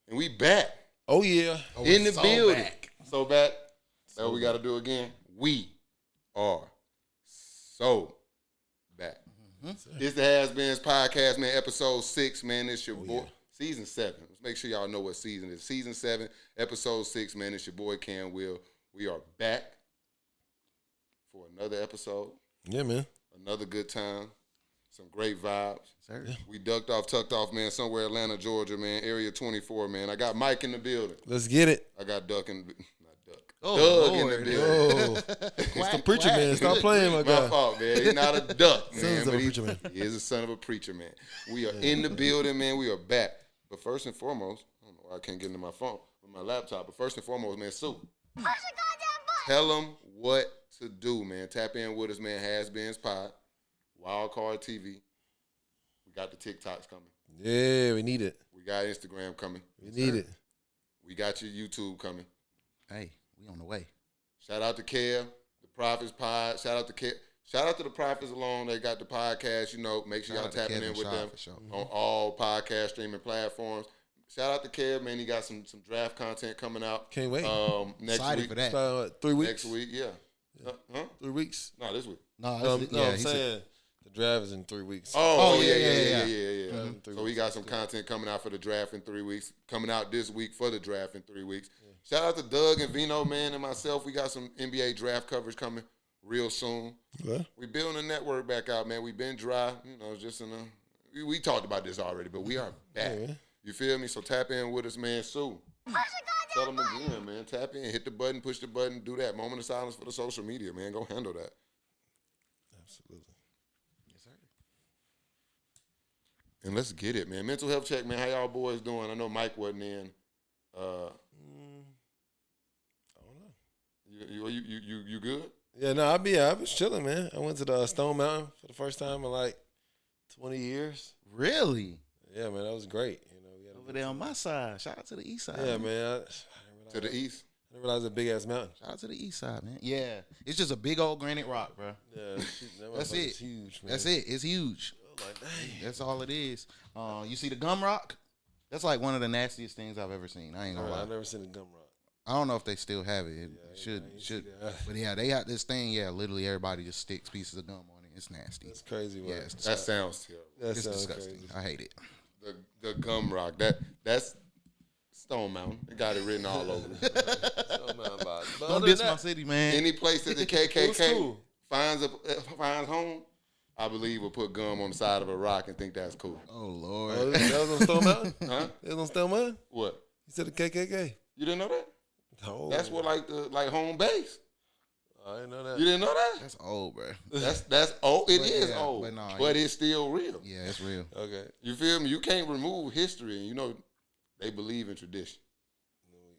And we back. Oh, yeah. In the building. Back. So back. That's what we got to do again. We are so back. Mm-hmm. It's the HasBeens podcast, man. Episode 6, man. It's your boy. Yeah. Season 7. Let's make sure y'all know what season it is. Season 7, episode 6, man. It's your boy Cam Will. We are back for another episode. Yeah, man. Another good time. Some great vibes. Sir. We tucked off, man, somewhere Atlanta, Georgia, man. Area 24, man. I got Mike in the building. Let's get it. I got Doug in the Lord. building. Oh, it's the preacher man. Stop playing, my guy. My fault, man. He's not a duck, man. Sons of a preacher man. He is a son of a preacher, man. We are in the building, man. We are back. But first and foremost, I don't know why I can't get into my phone with my laptop. But first and foremost, man, Sue. Tell them what to do, man. Tap in with us, man. HasBeens Pod, Wildcard TV. We got the TikToks coming. Yeah, we need it. We got Instagram coming. We need it. We got your YouTube coming. Hey, we on the way. Shout out to Kev, the Prophets Pod. Shout out to Kev. Shout out to the Prophets alone. They got the podcast. You know, make sure y'all tapping in with them on all podcast streaming platforms. Shout out to Kev, man. He got some draft content coming out. Can't wait. Next Excited week. for that. So, 3 weeks. Next week, yeah. Huh? 3 weeks. No, this week. No, I'm saying the draft is in 3 weeks. Oh, yeah. Mm-hmm. So we got some content coming out for the draft in 3 weeks. Coming out this week for the draft in 3 weeks. Shout out to Doug and Vino, man, and myself. We got some NBA draft coverage coming real soon. Yeah. We building a network back out, man. We've been dry, just in a. We talked about this already, but we are back. Yeah. You feel me? So tap in with us, man. Sue. Tell them again, man. Tap in, hit the button, push the button, do that. Moment of silence for the social media, man. Go handle that. Absolutely. Yes, sir. And let's get it, man. Mental health check, man. How y'all boys doing? I know Mike wasn't in. I don't know. You good? Yeah, no, I was chilling, man. I went to the Stone Mountain for the first time in like 20 years. Really? Yeah, man, that was great. We had Over there on my side. Shout out to the east side. Yeah, man. To the east. I didn't realize it was a big ass mountain. Shout out to the east side, man. Yeah. It's just a big old granite rock, bro. Yeah, That's it. It's huge, man. That's it. It's huge. Like, dang. That's all it is. You see the gum rock? That's like one of the nastiest things I've ever seen. I ain't gonna lie. I've never seen a gum rock. I don't know if they still have it. It should. But yeah, they got this thing. Yeah, literally everybody just sticks pieces of gum on it. It's nasty. That's crazy. Yeah, that sounds terrible. It's disgusting. Crazy. I hate it. The gum rock. That's Stone Mountain. They got it written all over it. Don't diss my city, man. Any place that the KKK finds home, I believe will put gum on the side of a rock and think that's cool. Oh Lord. Oh, that was on Stone Mountain? Huh? That was on Stone Mountain? What? You said the KKK? You didn't know that? No. That's what like home base. I didn't know that. You didn't know that? That's old, bro. That's old. It is yeah, old, but but it's still real. Yeah, it's real. Okay. You feel me? You can't remove history, and they believe in tradition.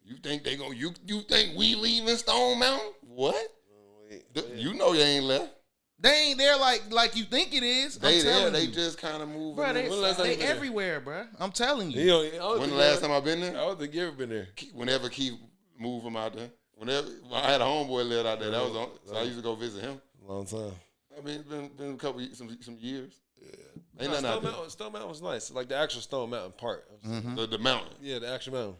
You think they go? You think we leaving Stone Mountain? What? You know you ain't left. They ain't there like you think it is. They there. They just kind of moving. Bro, they everywhere, bro. I'm telling you. When the last time I've been there? I don't think you ever been there. Whenever Keith moved from out there. Whenever I had a homeboy lived out there, that was on. So I used to go visit him. Long time. I mean, it's been a couple some years. Yeah. Ain't nothing out there. Stone Mountain was nice. Like the actual Stone Mountain part. Mm-hmm. The mountain. Yeah, the actual mountain.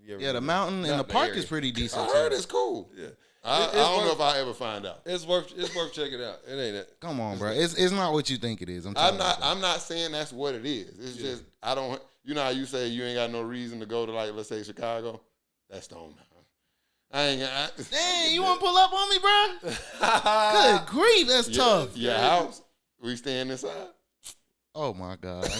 Yeah, the mountain and the park is pretty decent. I heard it's cool. Yeah. I don't know if I'll ever find out. It's worth checking out. It ain't it. Come on, bro. It's not what you think it is. I'm not saying that's what it is. It's just I don't. You know how you say you ain't got no reason to go to, like, let's say Chicago. That's Stone Mountain. Dang, you want to pull up on me, bro? Good grief, that's tough. Your house, we staying inside. Oh my God.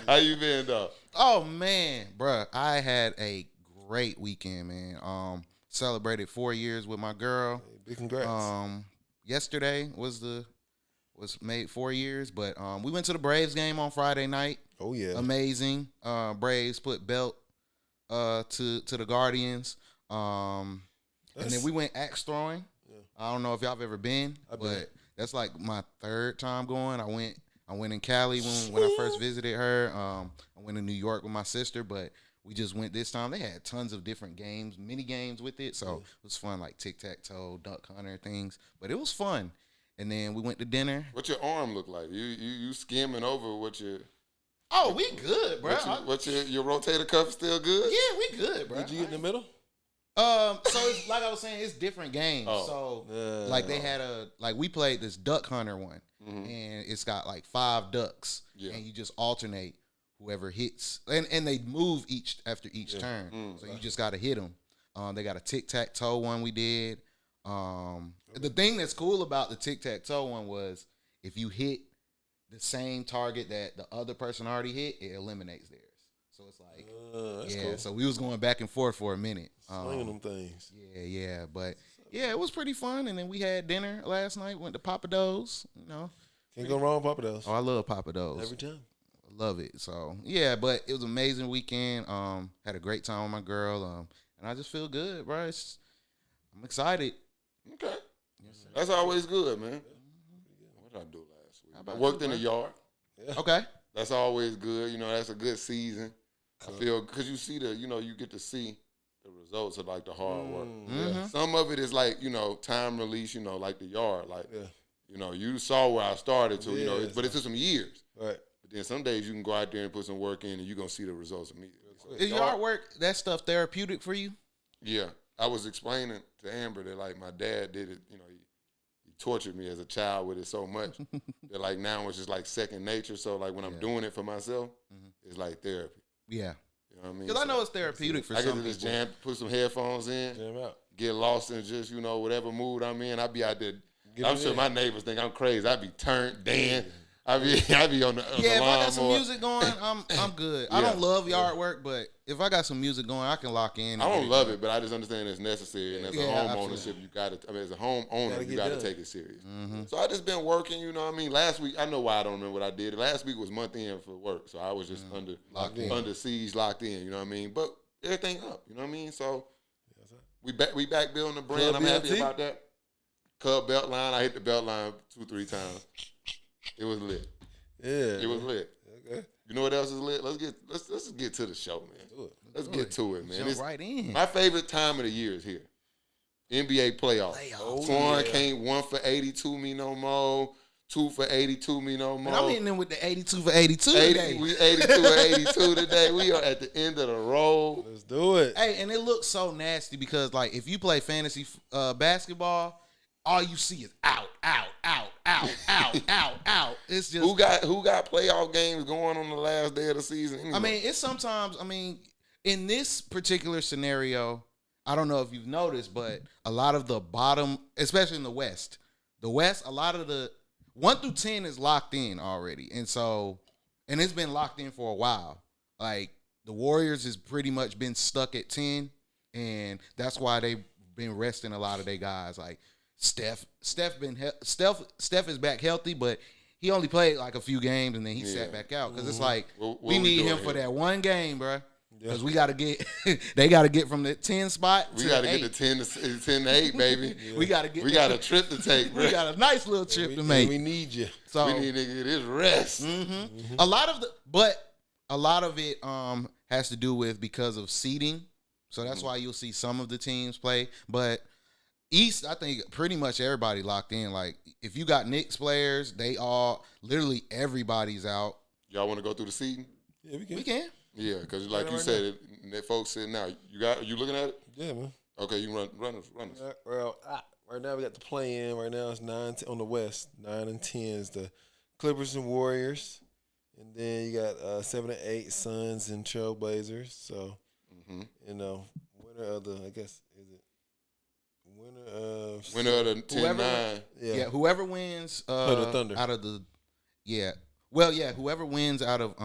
How you been, though? Oh man, bro, I had a great weekend, man. Celebrated 4 years with my girl. Hey, big congrats. Yesterday was made 4 years, but we went to the Braves game on Friday night. Oh yeah, amazing. Braves put belt to the Guardians. And then we went axe throwing. Yeah. I don't know if y'all have ever been, but that's like my third time going. I went in Cali when I first visited her. I went to New York with my sister, but we just went this time. They had tons of different games, mini games with it, so it was fun, like tic-tac-toe, duck hunter things. But it was fun. And then we went to dinner. What your arm look like? You skimming over what your? Oh, we good, bro. What's your rotator cuff still good? Yeah, we good, bro. Did you get in the middle? So it's like I was saying, it's different games. So like they had we played this duck hunter one, and it's got like 5 ducks, and you just alternate whoever hits, and they move after each turn. So you just got to hit them. They got a tic-tac-toe one we did. The thing that's cool about the tic-tac-toe one was if you hit the same target that the other person already hit, it eliminates theirs. So it's like, cool. So we was going back and forth for a minute. Slinging them things. Yeah. But, yeah, it was pretty fun. And then we had dinner last night, went to Papa Do's, you know. Can't go wrong with Papa Do's. Oh, I love Papa Do's. Every time. I love it. So, yeah, but it was an amazing weekend. Had a great time with my girl. And I just feel good, bro. I'm excited. Okay. Yes, that's always good, man. What did I do last week? I worked in the yard. Yeah. Okay. That's always good. You know, that's a good season. I feel because you see you get to see the results of like the hard work. Yeah. Some of it is like, time release, like the yard. Like, you saw where I started to, but it took some years. Right. But then some days you can go out there and put some work in and you're going to see the results immediately. So is yard work, that stuff therapeutic for you? Yeah. I was explaining to Amber that like my dad did it, he tortured me as a child with it so much that like now it's just like second nature. So like when I'm doing it for myself, it's like therapy. Yeah. You know what I mean? Because I know it's therapeutic for some people. I can just put some headphones in, jam out, get lost in just, whatever mood I'm in. I be out there. I'm sure my neighbors think I'm crazy. I be turned, Dan. I be on the if I got some music going, I'm good. I don't love yard work, but if I got some music going, I can lock in. I don't love it, but I just understand it's necessary. And as a home ownership, as a homeowner, you got to take it serious. So I just been working, Last week, I know why I don't remember what I did. Last week was month end for work, so I was just under siege, locked in. You know what I mean? But everything up. You know what I mean? So we back building the brand. Club I'm happy BLT? about that. Cub belt line. I hit the belt line 2-3 times. It was lit. Yeah. It was lit. Okay. You know what else is lit? Let's get to the show, man. Let's get to it, man. Jump right in. My favorite time of the year is here. NBA playoffs. Twan can't 1 for 82 me no more. 2 for 82 me no more. And I'm hitting them with the 82 for 82 today. We 82 for 82 today. We are at the end of the road. Let's do it. Hey, and it looks so nasty because like if you play fantasy basketball, all you see is out. It's just who got playoff games going on the last day of the season. Anyway? I mean, it's sometimes. I mean, in this particular scenario, I don't know if you've noticed, but a lot of the bottom, especially in the West, a lot of the 1 through 10 is locked in already, and it's been locked in for a while. Like the Warriors has pretty much been stuck at 10, and that's why they've been resting a lot of their guys. Like Steph is back healthy, but he only played like a few games and then he sat back out because it's like we need him for that one game, bro. Because we got to get, they got to get from the 10 spot. We got to get the 10 to 8, baby. We got to get. We got a trip to take, bro. We got a nice little trip to make. We need you. So we need to get this rest. A lot of it has to do with because of seeding. So that's why you'll see some of the teams play, but. East, I think pretty much everybody locked in. Like, if you got Knicks players, literally everybody's out. Y'all want to go through the seeding? Yeah, we can. We can. Yeah, because like you said, the folks sitting out. You looking at it? Yeah, man. Okay, you run us. Well, right now we got the play in. Right now it's 9 on the West. 9 and 10 is the Clippers and Warriors. And then you got 7 and 8 Suns and Trailblazers. So, winner of the, I guess, is it? Winner of the 10-9. Yeah, whoever wins the Thunder. Out of the whoever wins out of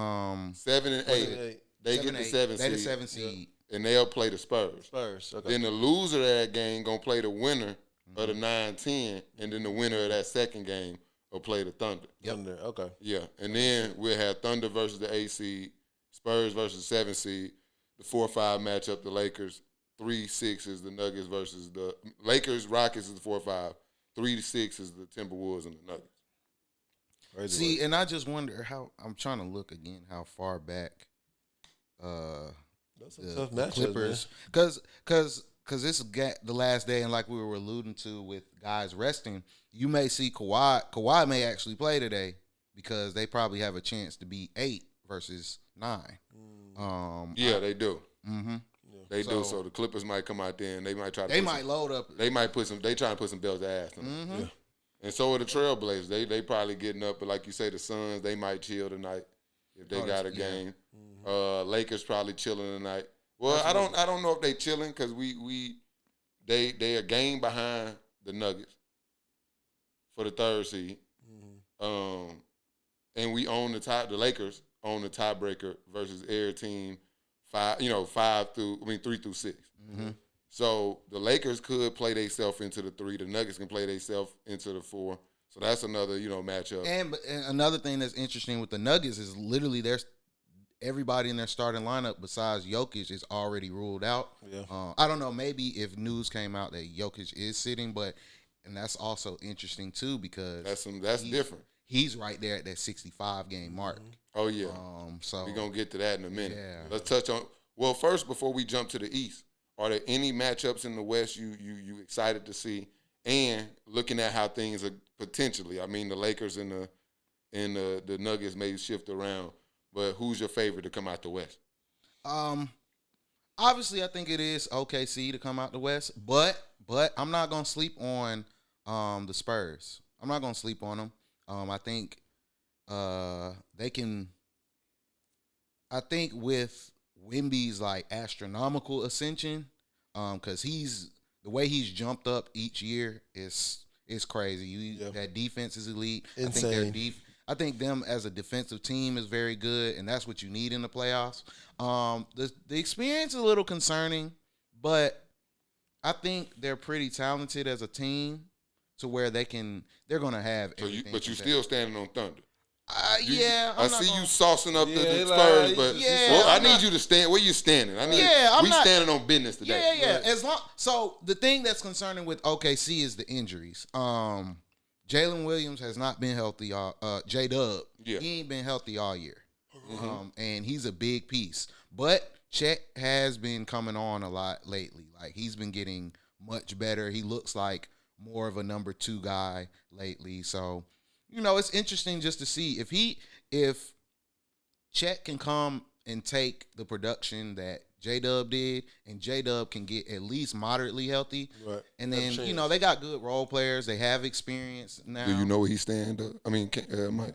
7 and 8, they get the 7 seed. They the 7 seed. And they'll play the Spurs. Okay. Then the loser of that game gonna play the winner of the 9-10, and then the winner of that second game will play the Thunder. Thunder, okay. Yeah, and then we'll have Thunder versus the 8 seed, Spurs versus 7 seed, the 4-5 matchup, the Lakers. 3-6 is the Nuggets versus the Lakers. Rockets is the 4-5. 3-6 is the Timberwolves and the Nuggets. See, and I just wonder I'm trying to look again how far back the Clippers, because this is the last day, and like we were alluding to with guys resting, you may see Kawhi may actually play today because they probably have a chance to be 8 versus 9. Yeah, they do. Mm-hmm. They do. So the Clippers might come out there and they might try to. They might load up. They might put some. They trying to put some belts to ass. Mm-hmm. Yeah. And so are the Trailblazers. They probably getting up, but like you say, the Suns they might chill tonight if they got a game. Lakers probably chilling tonight. Well, I don't know if they chilling because they are game behind the Nuggets for the 3rd seed. And we own the Lakers own the tiebreaker versus every team 3 through 6. Mm-hmm. So the Lakers could play themselves into the 3. The Nuggets can play themselves into the 4. So that's another, matchup. And another thing that's interesting with the Nuggets is literally everybody in their starting lineup besides Jokic is already ruled out. Yeah. I don't know, maybe if news came out that Jokic is sitting, and that's also interesting too because that's different. He's right there at that 65 game mark. Oh yeah. So we're gonna get to that in a minute. Yeah. Let's touch on. Well, first before we jump to the East, are there any matchups in the West you excited to see? And looking at how things are potentially, I mean, the Lakers and the Nuggets may shift around, but who's your favorite to come out the West? Obviously, I think it is OKC to come out the West, but I'm not gonna sleep on the Spurs. I'm not gonna sleep on them. I think they can. I think with Wemby's like astronomical ascension, because the way he's jumped up each year is crazy. That defense is elite. Insane. I think them as a defensive team is very good, and that's what you need in the playoffs. The experience is a little concerning, but I think they're pretty talented as a team to where they're going to have everything. But you still standing on Thunder. Yeah, I see you saucing up the Spurs, but I need you to stand. Where you standing? We standing on business today. Yeah. So the thing that's concerning with OKC is the injuries. Jalen Williams has not been healthy. J-Dub, he ain't been healthy all year, and he's a big piece. But Chet has been coming on a lot lately. Like he's been getting much better. He looks like more of a number 2 guy lately. So. It's interesting just to see if Chet can come and take the production that J-Dub did, and J-Dub can get at least moderately healthy. Right. And then, they got good role players. They have experience now. Do you know where he stand up? I mean, Mike.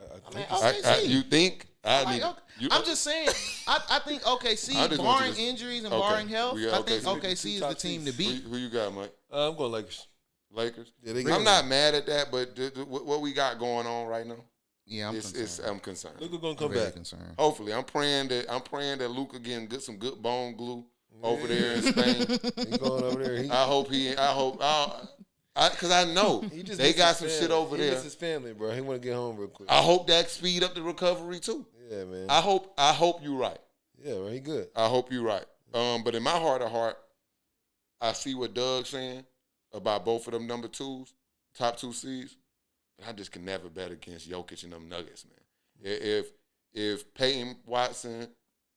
You think? I'm just saying, I think OKC, barring injuries and barring health, I think OKC is the team to beat. Who you got, Mike? I'm going Lakers. Yeah, I'm not mad at that, but what we got going on right now, I'm concerned. Luka gonna come back. Concerned. Hopefully, I'm praying that Luka getting some good bone glue over there in Spain. He going over there. Because I know they got some shit over there. He miss his family, bro. He want to get home real quick. I hope that speed up the recovery too. Yeah, man. I hope you're right. Yeah, right. He good. I hope you're right. But in my heart of heart, I see what Doug's saying about both of them number 2s, top 2 seeds. But I just can never bet against Jokic and them Nuggets, man. If Peyton Watson,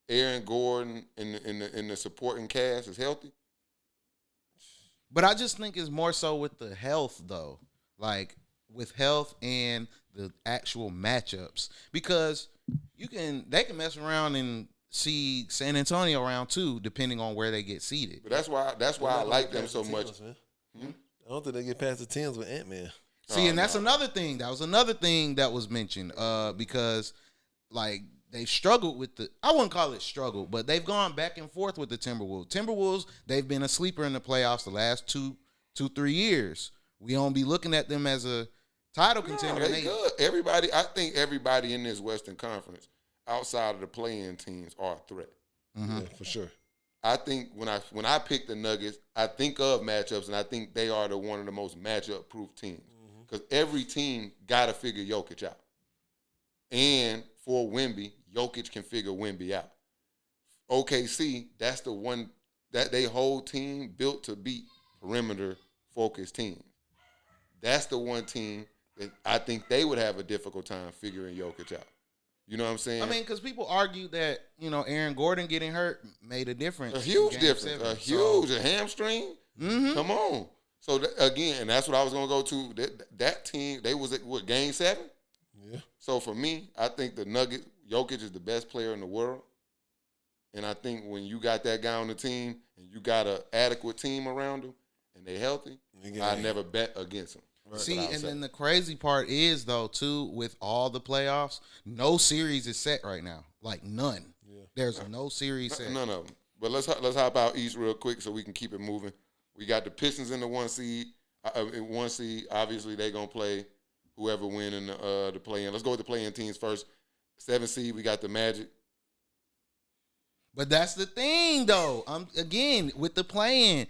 Aaron Gordon, and the supporting cast is healthy. But I just think it's more so with the health, though. Like, with health and the actual matchups. Because they can mess around and see San Antonio round 2, depending on where they get seated. But that's why I like them so much. I don't think they get past the 10s with Ant-Man. See, and that's another thing. That was another thing that was mentioned because, like, they've struggled with I wouldn't call it struggle, but they've gone back and forth with the Timberwolves. Timberwolves, they've been a sleeper in the playoffs the last 3 years. We don't be looking at them as a title contender. They good. I think everybody in this Western Conference, outside of the play-in teams, are a threat. Mm-hmm. Yeah, for sure. I think when I pick the Nuggets, I think of matchups, and I think they are one of the most matchup-proof teams. Because every team got to figure Jokic out. And for Wemby, Jokic can figure Wemby out. OKC, that's the one that they whole team built to beat perimeter-focused teams. That's the one team that I think they would have a difficult time figuring Jokic out. You know what I'm saying? I mean, because people argue that, Aaron Gordon getting hurt made a difference. A huge difference. A hamstring. Mm-hmm. Come on. So, again, and that's what I was going to go to. That team, they was at, Game 7? Yeah. So, for me, I think the Nuggets, Jokic is the best player in the world. And I think when you got that guy on the team and you got an adequate team around him and they healthy, I never bet against him. Right. See, and then the crazy part is, though, too, with all the playoffs, no series is set right now. Like, none. Yeah. There's no series set. None of them. But let's hop out East real quick so we can keep it moving. We got the Pistons in the 1 seed. Obviously, they're going to play whoever win in the play-in. Let's go with the play-in teams first. 7 seed, we got the Magic. But that's the thing, though. Again, with the play-in,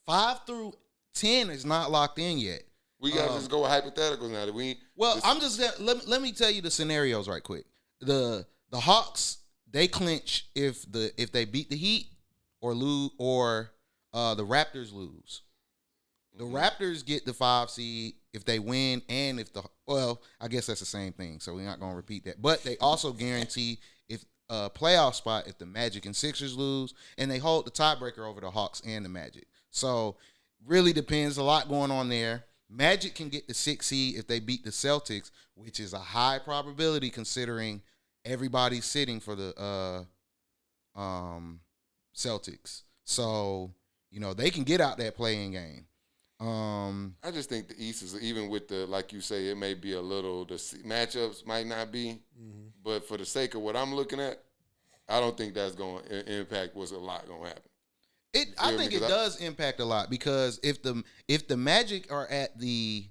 5 through 10 is not locked in yet. We got to just go with hypotheticals now. Let me tell you the scenarios right quick. The Hawks, they clinch if they beat the Heat or lose, or the Raptors lose. The Raptors get the 5 seed if they win, and I guess that's the same thing, so we're not going to repeat that. But they also guarantee if a playoff spot if the Magic and Sixers lose, and they hold the tiebreaker over the Hawks and the Magic. So really depends. A lot going on there. Magic can get the 6 seed if they beat the Celtics, which is a high probability considering everybody's sitting for the Celtics. So, they can get out that play-in game. I just think the East is, even with the, like you say, it may be a little, the matchups might not be, but for the sake of what I'm looking at, I don't think that's going to impact what's a lot going to happen. I think it does impact a lot because if the Magic are at the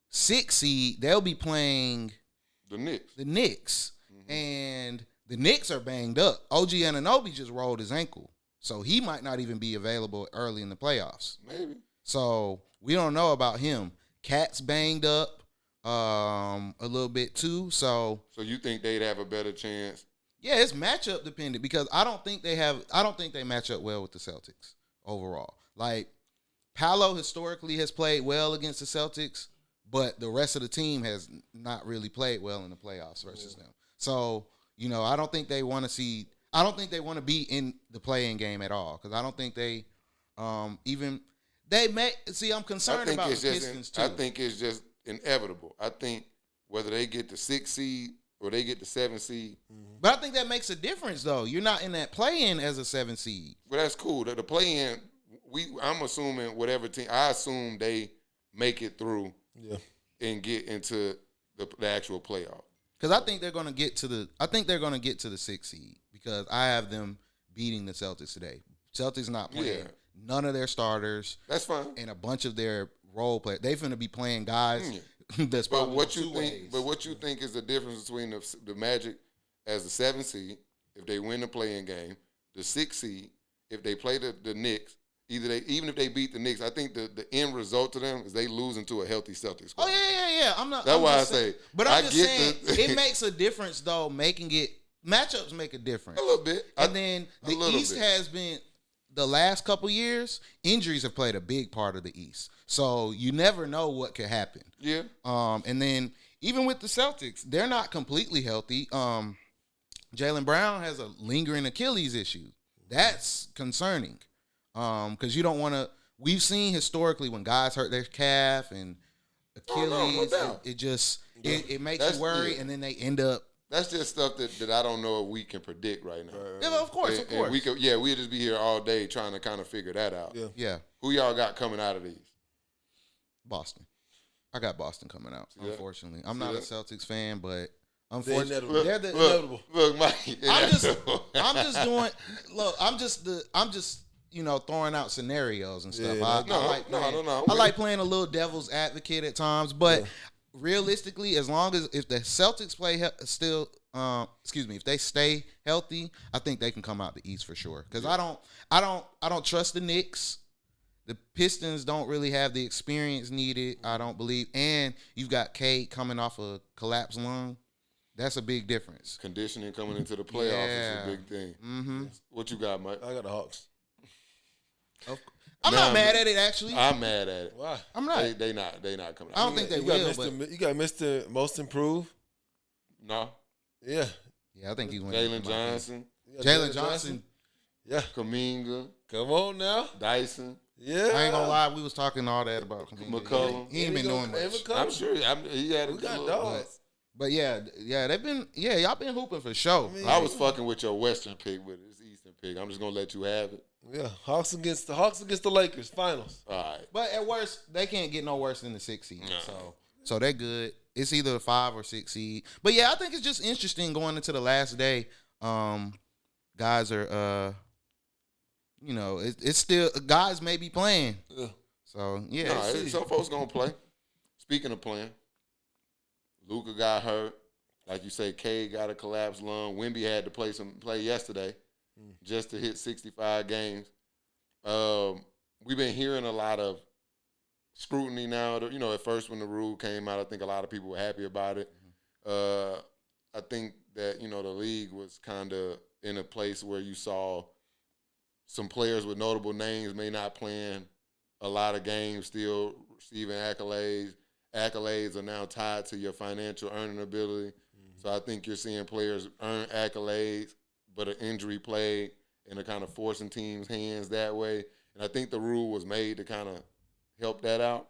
6 seed, they'll be playing the Knicks. Mm-hmm. And the Knicks are banged up. OG Anunoby just rolled his ankle, so he might not even be available early in the playoffs. Maybe. So we don't know about him. Cat's banged up a little bit too. So you think they'd have a better chance? Yeah, it's matchup dependent because I don't think they match up well with the Celtics overall. Like, Paolo historically has played well against the Celtics, but the rest of the team has not really played well in the playoffs versus them. So, I don't think they want to be in the play-in game at all because I don't think they I'm concerned about the Pistons too. I think it's just inevitable. I think whether they get the 6 seed or they get the 7 seed. But I think that makes a difference, though. You're not in that play-in as a 7 seed. But that's cool. The play-in, I'm assuming whatever team, I assume they make it through and get into the actual playoff. Because I think they're going to get to the 6 seed because I have them beating the Celtics today. Celtics not playing none of their starters. That's fine. And a bunch of their role players. They're going to be playing guys. That's but what you think is the difference between the Magic as the 7 seed if they win the play-in game, the 6 seed if they play the Knicks, even if they beat the Knicks, I think the end result to them is they losing to a healthy Celtics squad. Oh yeah. That's why I say. But I'm just saying it makes a difference though. Matchups make a difference a little bit, and then the East has been. The last couple years, injuries have played a big part of the East. So you never know what could happen. Yeah. And then even with the Celtics, they're not completely healthy. Jaylen Brown has a lingering Achilles issue. That's concerning. Because you don't want to – we've seen historically when guys hurt their calf and Achilles, it makes you worry, and then they end up – that's just stuff that I don't know if we can predict right now. Yeah, of course. And we'd just be here all day trying to kind of figure that out. Yeah. Who y'all got coming out of these? Boston. I got Boston coming out, unfortunately. I'm not a Celtics fan, but unfortunately, they're the inevitable. Look, Mike. I'm just throwing out scenarios and stuff. I I like playing a little devil's advocate at times, but realistically, as long as if the Celtics if they stay healthy, I think they can come out the East for sure. Because I don't trust the Knicks. The Pistons don't really have the experience needed, I don't believe. And you've got Cade coming off a collapsed lung. That's a big difference. Conditioning coming into the playoffs is a big thing. Mm-hmm. What you got, Mike? I got the Hawks. I'm not mad at it, actually. I'm mad at it. Why? I'm not. They not coming out. I don't think they will. You got Mr. Most Improved? No. Yeah. Yeah, I think he's winning. Jalen Johnson. Jalen Johnson. Yeah. Kuminga. Come on now. Dyson. Yeah. I ain't gonna lie, we was talking all that about McCollum. He ain't been doing much. I'm sure he had a we good got look, dogs. But y'all been hooping for sure. I was fucking with your Western pick, but it's Eastern pick. I'm just gonna let you have it. Yeah, Hawks against the Lakers finals. All right. But at worst, they can't get no worse than the 6 seed. Nah. So they're good. It's either a 5 or 6 seed. But yeah, I think it's just interesting going into the last day. Guys are it's still guys may be playing. Yeah. So yeah. Nah, some folks gonna play. Speaking of playing, Luka got hurt. Like you say, Cade got a collapsed lung. Wemby had to play yesterday just to hit 65 games. We've been hearing a lot of scrutiny now. At first when the rule came out, I think a lot of people were happy about it. I think that, the league was kind of in a place where you saw some players with notable names may not playing a lot of games, still receiving accolades. Accolades are now tied to your financial earning ability. So I think you're seeing players earn accolades, but an injury plague and are kind of forcing teams' hands that way. And I think the rule was made to kind of help that out.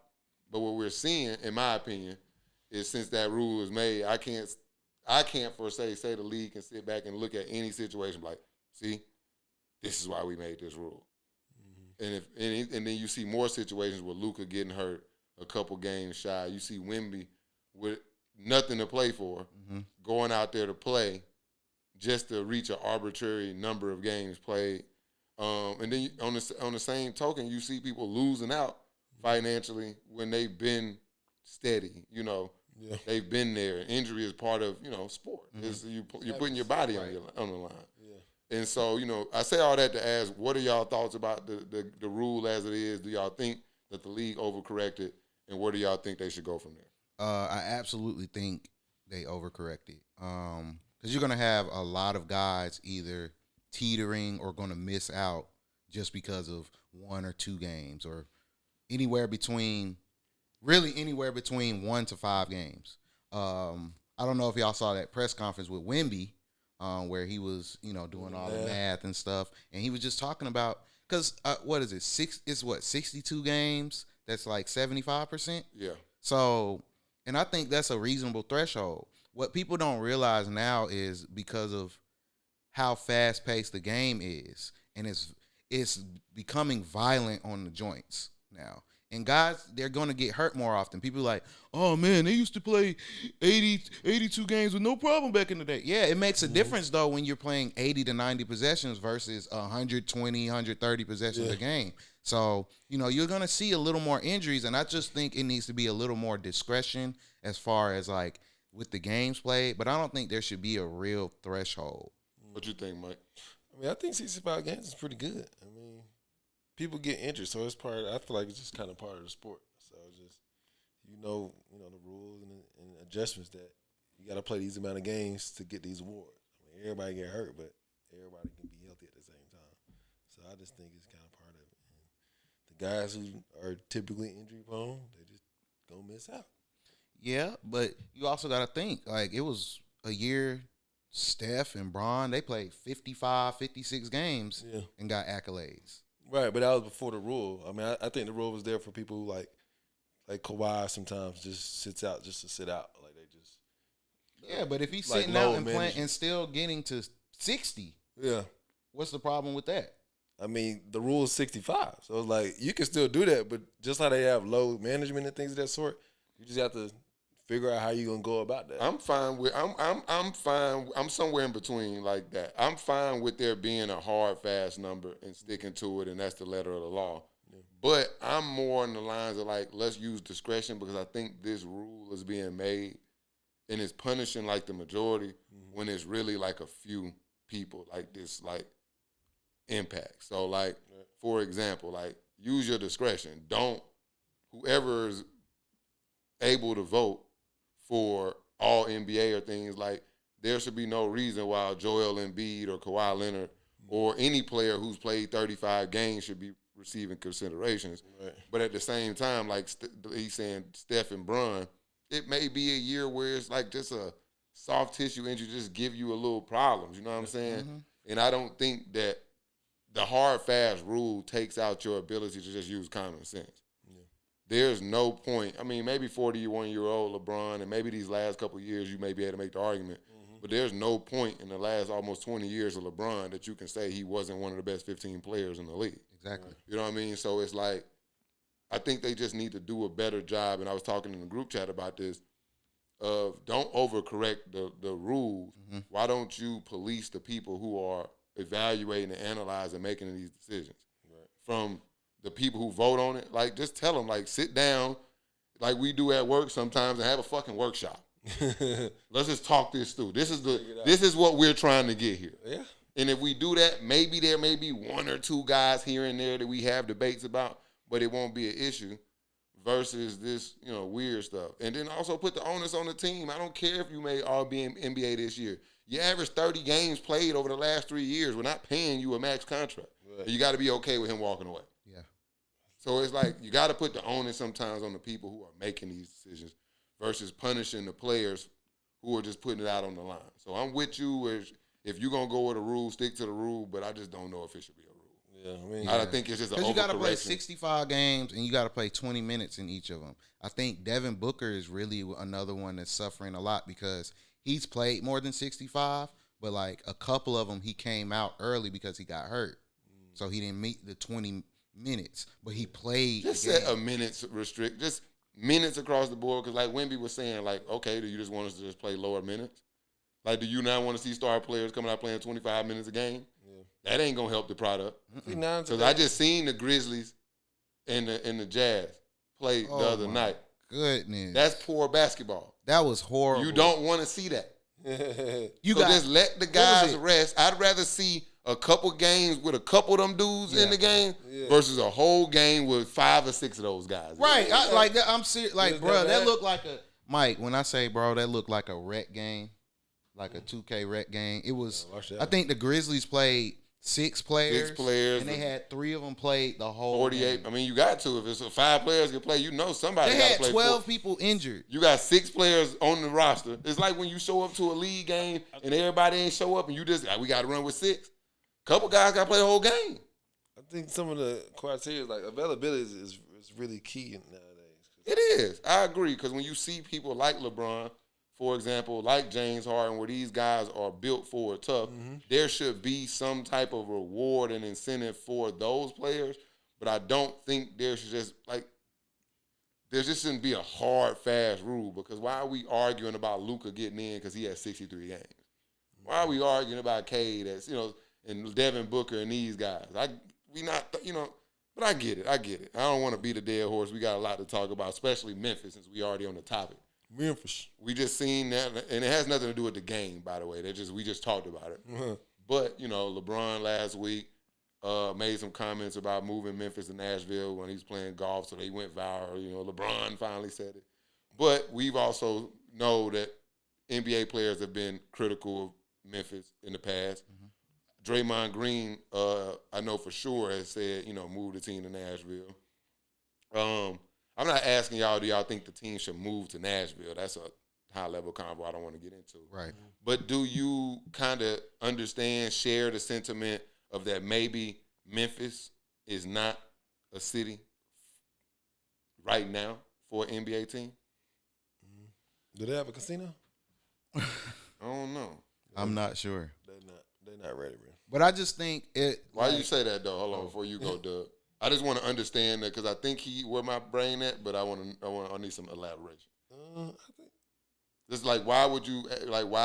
But what we're seeing, in my opinion, is since that rule was made, I can't for say the league can sit back and look at any situation like, see, this is why we made this rule. And then you see more situations with Luka getting hurt a couple games shy. You see Wemby with nothing to play for, going out there to play just to reach an arbitrary number of games played. And then on the same token, you see people losing out financially when they've been steady. They've been there. Injury is part of sport. You're putting your body on the line. And so, I say all that to ask, what are y'all thoughts about the rule as it is? Do y'all think that the league overcorrected, and where do y'all think they should go from there? I absolutely think they overcorrected. Because you're going to have a lot of guys either teetering or going to miss out just because of 1 or 2 games or anywhere between 1 to 5 games. I don't know if y'all saw that press conference with Wemby, where he was, doing all the math and stuff, and he was just talking about because what is it? 62 games? That's like 75%. Yeah. So, and I think that's a reasonable threshold. What people don't realize now is because of how fast paced the game is, and it's becoming violent on the joints now. And guys, they're going to get hurt more often. People are like, oh, man, they used to play 82 games with no problem back in the day. Yeah, it makes a difference, though, when you're playing 80 to 90 possessions versus 120, 130 possessions a game. So, you're going to see a little more injuries, and I just think it needs to be a little more discretion as far as, like, with the games played. But I don't think there should be a real threshold. What you think, Mike? I think 65 games is pretty good. People get injured, so it's I feel like it's just kind of part of the sport. So just the rules and adjustments that you got to play these amount of games to get these awards. Everybody get hurt, but everybody can be healthy at the same time. So I just think it's kind of part of it. And the guys who are typically injury prone, they just gonna miss out. Yeah, but you also got to think like it was a year. Steph and Bron, they played 55, 56 games and got accolades. Right, but that was before the rule. I think the rule was there for people who like Kawhi sometimes just sits out just to sit out. Like they just but if he's sitting out and playing and still getting to 60, what's the problem with that? The rule is 65, so it's like you can still do that, but just like they have load management and things of that sort, you just have to figure out how you're gonna go about that. I'm fine with I'm fine. I'm somewhere in between like that. I'm fine with there being a hard, fast number and sticking to it, and that's the letter of the law. Yeah. But I'm more on the lines of like, let's use discretion because I think this rule is being made and it's punishing like the majority when it's really like a few people like this like impact. So like, for example, like use your discretion. Don't whoever's able to vote for all NBA or things like there should be no reason why Joel Embiid or Kawhi Leonard or any player who's played 35 games should be receiving considerations. Right. But at the same time, like he's saying Steph and Bron, it may be a year where it's like just a soft tissue injury just give you a little problems. You know what I'm saying? And I don't think that the hard, fast rule takes out your ability to just use common sense. there's no point. I mean, maybe 41-year-old LeBron, and maybe these last couple of years you may be able to make the argument, but there's no point in the last almost 20 years of LeBron that you can say he wasn't one of the best 15 players in the league. Exactly. You know what I mean? So it's like, I think they just need to do a better job, and I was talking in the group chat about this, of don't overcorrect the rules. Mm-hmm. Why don't you police the people who are evaluating and analyzing and making these decisions? Right. From the people who vote on it, like, just tell them, like, sit down like we do at work sometimes and have a fucking workshop. Let's just talk this through. This is what we're trying to get here. Yeah. And if we do that, maybe there may be one or two guys here and there that we have debates about, but it won't be an issue versus this, weird stuff. And then also put the onus on the team. I don't care if you made All-NBA this year. You average 30 games played over the last 3 years. We're not paying you a max contract. Right. You got to be okay with him walking away. Yeah. So it's like you got to put the onus sometimes on the people who are making these decisions versus punishing the players who are just putting it out on the line. So I'm with you. If you're going to go with a rule, stick to the rule, but I just don't know if it should be a rule. Yeah, I think it's just an overcorrection. Because you got to play 65 games and you got to play 20 minutes in each of them. I think Devin Booker is really another one that's suffering a lot because he's played more than 65, but like a couple of them he came out early because he got hurt. So he didn't meet the 20 minutes, but he played. Just set a minutes restrict, just minutes across the board. Because like Wemby was saying, like, okay, do you just want us to just play lower minutes? Like, do you not want to see star players coming out playing 25 minutes a game? Yeah. That ain't gonna help the product. Because I just seen the Grizzlies and the Jazz play the other night. Goodness, that's poor basketball. That was horrible. You don't want to see that. Just let the guys rest. I'd rather see a couple games with a couple of them dudes in the game versus a whole game with 5 or 6 of those guys. Right. I'm serious. Like, bro, that looked like a Mike. When I say, bro, that looked like a rec game, like a 2K rec game. It was. I think the Grizzlies played 6 players. 6 players. And they had 3 of them played the whole 48. game. I mean, you got to. If it's 5 players can play, somebody they got to had play. 12 people injured. You got 6 players on the roster. It's like when you show up to a league game and everybody ain't show up and you just, we got to run with 6. Couple guys got to play the whole game. I think some of the criteria, like availability, is really key nowadays. It is. I agree. Because when you see people like LeBron, for example, like James Harden, where these guys are built for it tough, there should be some type of reward and incentive for those players. But I don't think there just shouldn't be a hard, fast rule. Because why are we arguing about Luka getting in because he has 63 games? Why are we arguing about Cade and Devin Booker and these guys? But I get it. I don't want to beat a dead horse. We got a lot to talk about, especially Memphis, since we already on the topic. Memphis. We just seen that, and it has nothing to do with the game, by the way. We just talked about it. But, LeBron last week made some comments about moving Memphis to Nashville when he was playing golf, so they went viral. LeBron finally said it. But we've also know that NBA players have been critical of Memphis in the past. Draymond Green, I know for sure, has said, move the team to Nashville. I'm not asking y'all, do y'all think the team should move to Nashville? That's a high-level convo I don't want to get into. Right. But do you kind of share the sentiment of that maybe Memphis is not a city right now for an NBA team? Do they have a casino? I don't know. I'm not sure. They're not ready, man. But I just think it. Why you say that though? Hold on, before you go, Doug. I just want to understand that because I think where my brain at, but I need some elaboration. I think just like why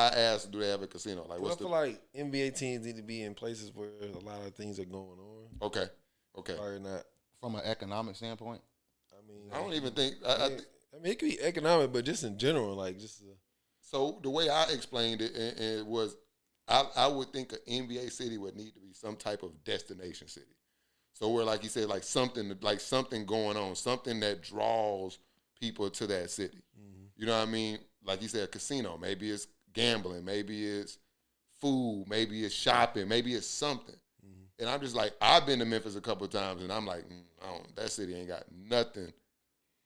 ask do they have a casino? Like I feel like NBA teams need to be in places where a lot of things are going on. Okay. Or not from an economic standpoint. I don't even think. It could be economic, but just in general, So the way I explained it, it was, I would think an NBA city would need to be some type of destination city. So where, like you said, like something going on, something that draws people to that city. You know what I mean? Like you said, a casino. Maybe it's gambling. Maybe it's food. Maybe it's shopping. Maybe it's something. And I'm just like, I've been to Memphis a couple of times, and I'm like, that city ain't got nothing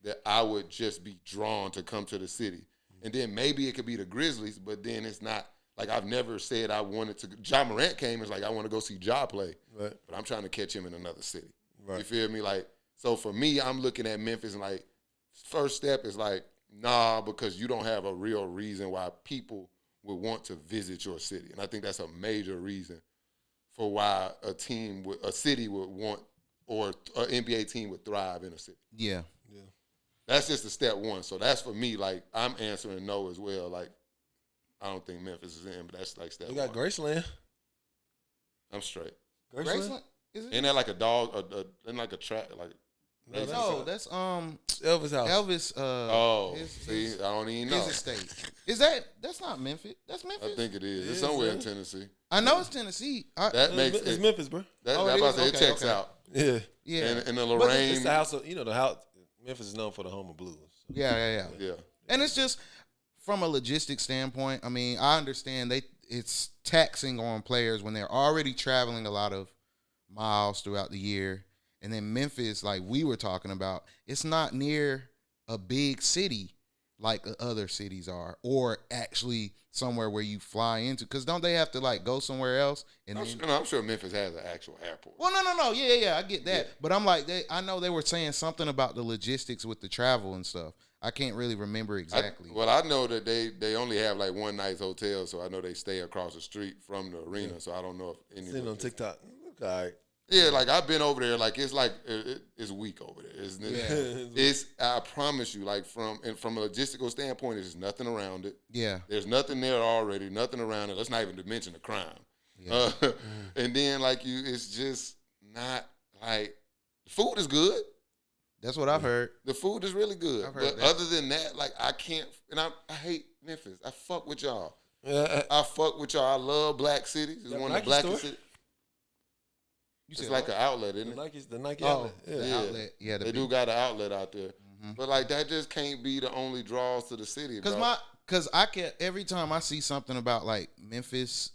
that I would just be drawn to come to the city. And then maybe it could be the Grizzlies, but then it's not. Like, I've never said I wanted to. Ja Morant came and was like, I want to go see Ja play. Right. But I'm trying to catch him in another city. Right. You feel me? Like, So for me, I'm looking at Memphis and like, first step is like, nah, because you don't have a real reason why people would want to visit your city. And I think that's a major reason for why a city would want, or an NBA team would thrive in a city. Yeah. That's just the step one. So that's for me, like, I'm answering no as well. Like, I don't think Memphis is in, but that's like step We got one. Graceland. I'm straight. Graceland? Is it? Ain't that like a dog, ain't like a track, like... No, that's Elvis' house. Elvis. See, I don't even know. His estate. That's not Memphis? That's Memphis. I think it is. It It's is, somewhere in man. Tennessee. I know it's Tennessee. It's Memphis, bro. It checks out. Yeah. Yeah. And the But Lorraine. it's the house of, the house. Memphis is known for the home of blues. Yeah. Yeah. And it's just from a logistics standpoint. I mean, I understand it's taxing on players when they're already traveling a lot of miles throughout the year. And then Memphis, like we were talking about, it's not near a big city like the other cities are, or actually somewhere where you fly into. Because don't they have to like go somewhere else? And I'm sure Memphis has an actual airport. Well, no. Yeah, I get that. Yeah. But I'm like, I know they were saying something about the logistics with the travel and stuff. I can't really remember exactly. I know that they only have like one night's hotel, so I know they stay across the street from the arena. Yeah. So I don't know if any. Seen on TikTok. All right. Yeah, like I've been over there. Like it's weak over there, isn't it? Yeah. It's I promise you. Like from a logistical standpoint, there's nothing around it. Yeah. There's nothing there already. Nothing around it. Let's not even mention the crime. Yeah. And then it's just not like the food is good. That's what I've heard. The food is really good. I've heard but that. other than that, like I can't. And I hate Memphis. I fuck with y'all. Yeah. I fuck with y'all. I love black cities. It's one of the blackest cities. It's like an outlet, isn't it? The Nike Oh, outlet. the outlet. Yeah, they do got an outlet out there. Mm-hmm. But like that just can't be the only draws to the city. Because I can every time I see something about like Memphis,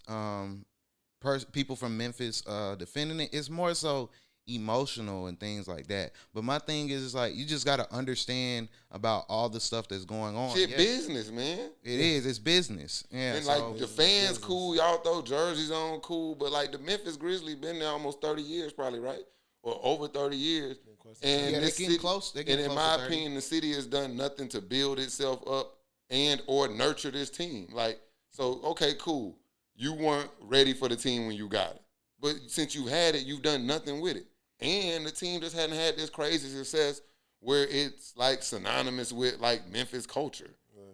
people from Memphis defending it, it's more so emotional and things like that. But my thing is like you just got to understand about all the stuff that's going on. Shit, business, man. It's business. Yeah, and like the fans cool, y'all throw jerseys on cool, but like the Memphis Grizzlies been there almost 30 years probably, right? Or over 30 years. And they're getting close. And in my opinion, the city has done nothing to build itself up and or nurture this team. Like, so okay, cool. You weren't ready for the team when you got it. But since you had it, you've done nothing with it. And the team just hadn't had this crazy success where it's like synonymous with like Memphis culture.